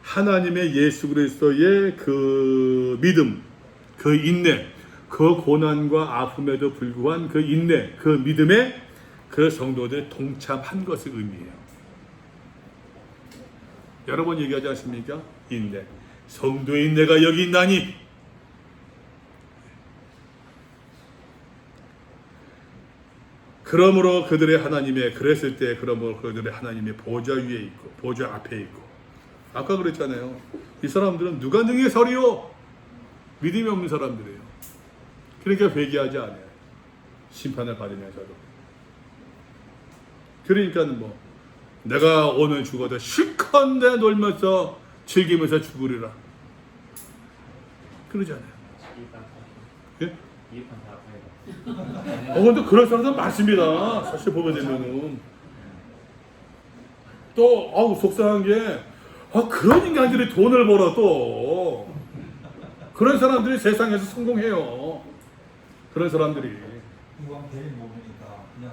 하나님의 예수 그리스도의 그 믿음, 그 인내, 그 고난과 아픔에도 불구한 그 인내, 그 믿음에 그 성도들이 동참한 것을 의미해요. 여러 번 얘기하지 않습니까? 인내. 성도의 인내가 여기 있나니. 그러므로 그들의 하나님의 그랬을 때 그러므로 그들의 하나님의 보좌 위에 있고 보좌 앞에 있고. 아까 그랬잖아요. 이 사람들은 누가 능히 서리요? 믿음이 없는 사람들이에요. 그러니까 회개하지 않아요. 심판을 받으면서도. 그러니까 뭐 내가 오늘 죽어도 실컷 놀면서 즐기면서 죽으리라. 그러잖아요. 예? 근데 그런 사람들 많습니다. 사실 보게 되면은 또 속상한 게 그런 인간들이 돈을 벌어 또 그런 사람들이 세상에서 성공해요. 그런 사람들이 이왕 배를 모르니까 그냥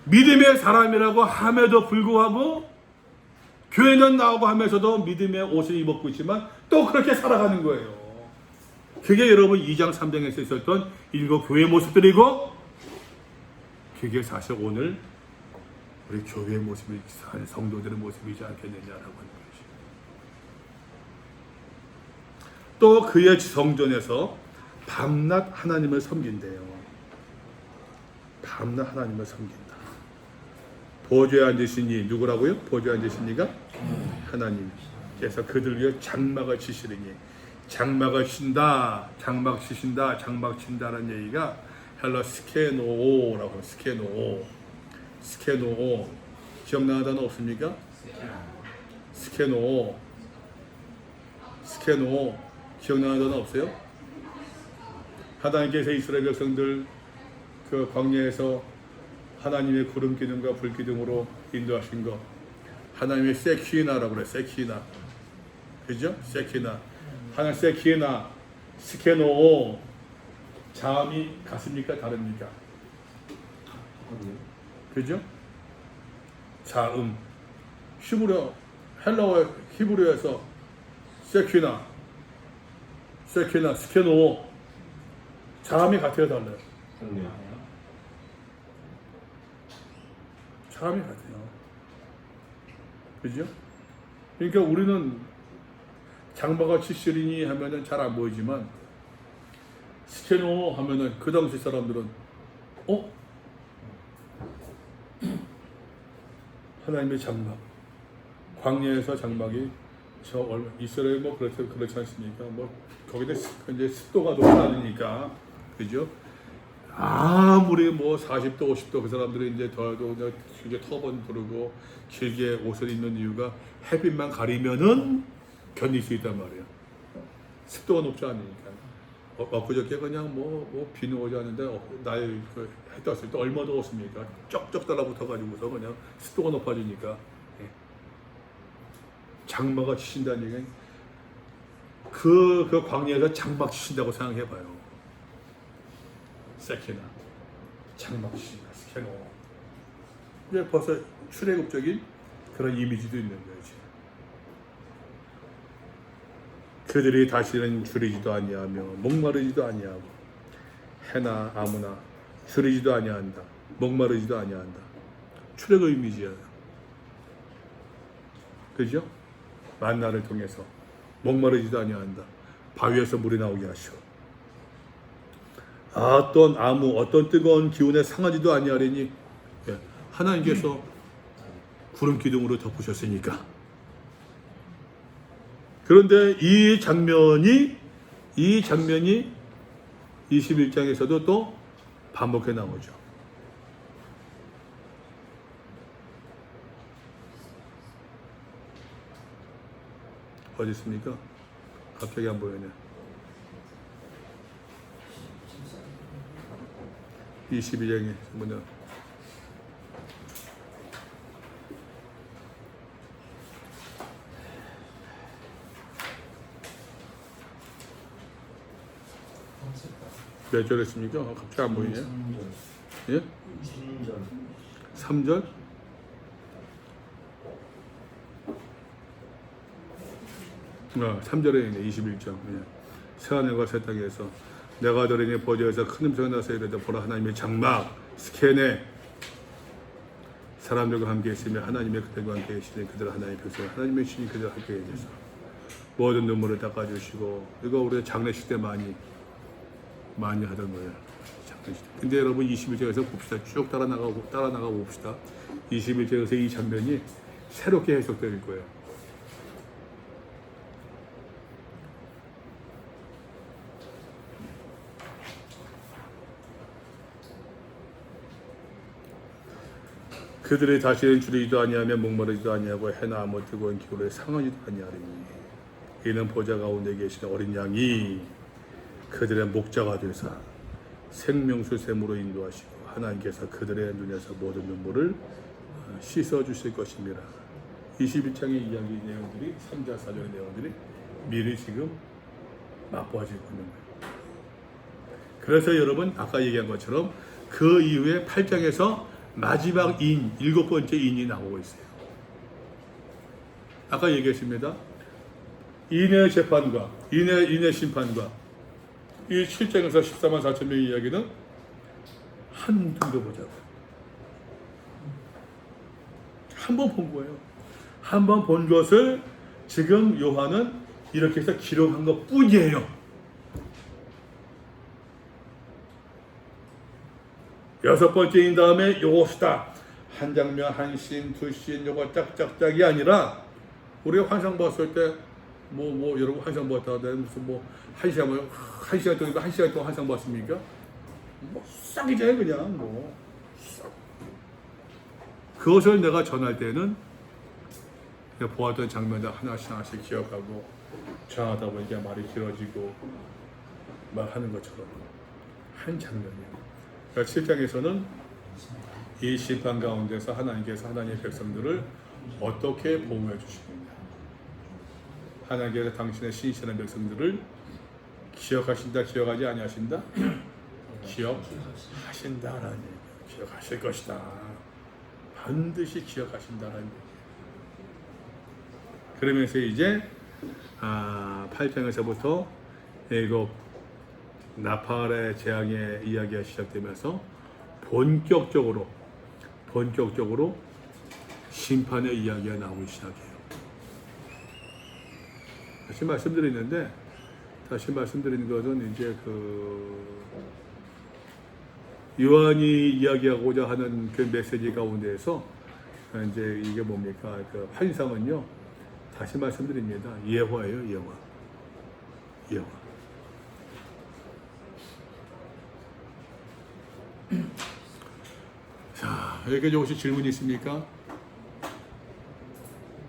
믿음의 사람이라고 함에도 불구하고 교회는 나오고 하면서도 믿음의 옷을 입었고 있지만 또 그렇게 살아가는 거예요. 그게 여러분 2장 3장에서 있었던 일곱 교회의 모습들이고 그게 사실 오늘 우리 교회의 모습이 성도들의 모습이지 않겠느냐라고 하는 것이죠. 또 그의 성전에서 밤낮 하나님을 섬긴대요. 밤낮 하나님을 섬긴다. 보좌에 앉으시니 누구라고요? 보좌에 앉으시니가 하나님. 그래서 그들 위해 장막을 치시리니 장막을 친다, 장막 치신다, 장막 친다라는 얘기가 헬라 스케노라고 스케노 기억나는 단어 없습니까? 스케노 기억나는 단어 없어요? 하나님께서 이스라엘 백성들 그 광야에서 하나님의 구름 기둥과 불 기둥으로 인도하신 거 하나님의 세키나라고 그래. 세키나 그죠? 세키나 하나님 세키나 스케노 자음이 같습니까? 다릅니까? 그죠? 자음 히브리어에서 세키나 스케노 자음이 같아요, 달라요? 자음이 같아요. 그죠? 그러니까 우리는 장막을 치시리니 하면은 잘 안 보이지만 스케노 하면은 그 당시 사람들은 하나님의 장막 광야에서 장막이 이스라엘 뭐 그렇지 않습니까? 뭐 거기는 이제 습도가 높지 않으니까 그죠? 아무리 뭐 40도 50도 그 사람들이 이제 더도 이제 터번 두르고 길게 옷을 입는 이유가 햇빛만 가리면은 견딜 수 있단 말이에요. 습도가 높지 않으니까. 엊그저께 그냥 뭐 비는 오지 않는데 날 해 떴을 때 얼마 더웠습니까? 쩍쩍 달라붙어가지고서 그냥 습도가 높아지니까. 장막을 치신다는 얘기는 그 광야에서 장막 치신다고 생각해봐요. 세키나 장막 치신다. 스케노. 이게 벌써 출애굽적인 그런 이미지도 있는 거지. 그들이 다시는 줄이지도 아니하며 목마르지도 아니하고 해나 아무나 줄이지도 아니한다. 목마르지도 아니한다. 출애굽 이미지야. 그죠? 만나를 통해서 목마르지도 아니한다. 바위에서 물이 나오게 하시오. 어떤 뜨거운 기운에 상하지도 아니하리니 하나님께서 구름 기둥으로 덮으셨으니까. 그런데 이 장면이 21장에서도 또 반복해 나오죠. 어디 있습니까? 갑자기 안 보이네. 22장에 뭐냐? 몇 절 했습니까? 갑자기 안 보이네. 3절. 예? 3절. 3절? 아, 3절에 있네. 21장. 예. 새하늘과 새 땅에서 내가 들으니 보좌에서 큰 음성이 나서 이르되 보라 하나님의 장막 스케네 사람들과 함께 있으며 하나님의 그들과 함께 계시니 그들 하나님의 백성 하나님의 신이 그들 함께 계셔서 모든 눈물을 닦아주시고 이거 우리 장례식 때 많이 하던 거예요. 장례식 때. 근데 여러분 21장에서 봅시다. 쭉 따라 나가 봅시다. 21장에서 이 장면이 새롭게 해석될 거예요. 그들의 다시는 줄이지도 아니하며 목마르지도 아니하고 해나 아무 뜨거운 기울에 상하지도 아니하리니 이는 보좌 가운데 계신 어린 양이 그들의 목자가 되사 생명수 샘으로 인도하시고 하나님께서 그들의 눈에서 모든 눈물을 씻어 주실 것입니다. 21장의 이야기 내용들이 3절 4절의 내용들이 미리 지금 맛보아지고 있는 거예요. 그래서 여러분 아까 얘기한 것처럼 그 이후에 8장에서 마지막 인, 7번째 인이 나오고 있어요. 아까 얘기했습니다. 인의 재판과 인의 심판과 이 7장에서 14만 4천 명의 이야기는 한 둥도 보자고. 한 번 본 거예요. 한 번 본 것을 지금 요한은 이렇게 해서 기록한 것 뿐이에요. 여섯 번째인 다음에 요것이다. 한 장면, 한 씬, 두 씬, 요거 짝짝짝이 아니라 우리가 환상 봤을 때 여러분 환상 봤다 무슨 한 시간 동안 환상 봤습니까? 싹이잖아요 그냥 싹. 그것을 내가 전할 때는 보았던 장면들 하나씩 기억하고 전하다 보니까 말이 길어지고 말하는 것처럼 한 장면이에요. 7장에서는 이 심판 가운데서 하나님께서 하나님의 백성들을 어떻게 보호해 주시느냐, 하나님께서 당신의 신실한 백성들을 기억하신다, 기억하지 아니하신다? 기억하신다라는 얘기예요. 기억하실 것이다. 반드시 기억하신다라는 얘기예요. 그러면서 이제 8장에서부터 일곱 나팔의 재앙의 이야기가 시작되면서 본격적으로 심판의 이야기가 나오기 시작해요. 다시 말씀드리는 것은 이제 요한이 이야기하고자 하는 그 메시지 가운데에서 이제 이게 뭡니까? 그 환상은요. 다시 말씀드립니다. 예화예요, 예화. 자, 여기까지 혹시 질문이 있습니까?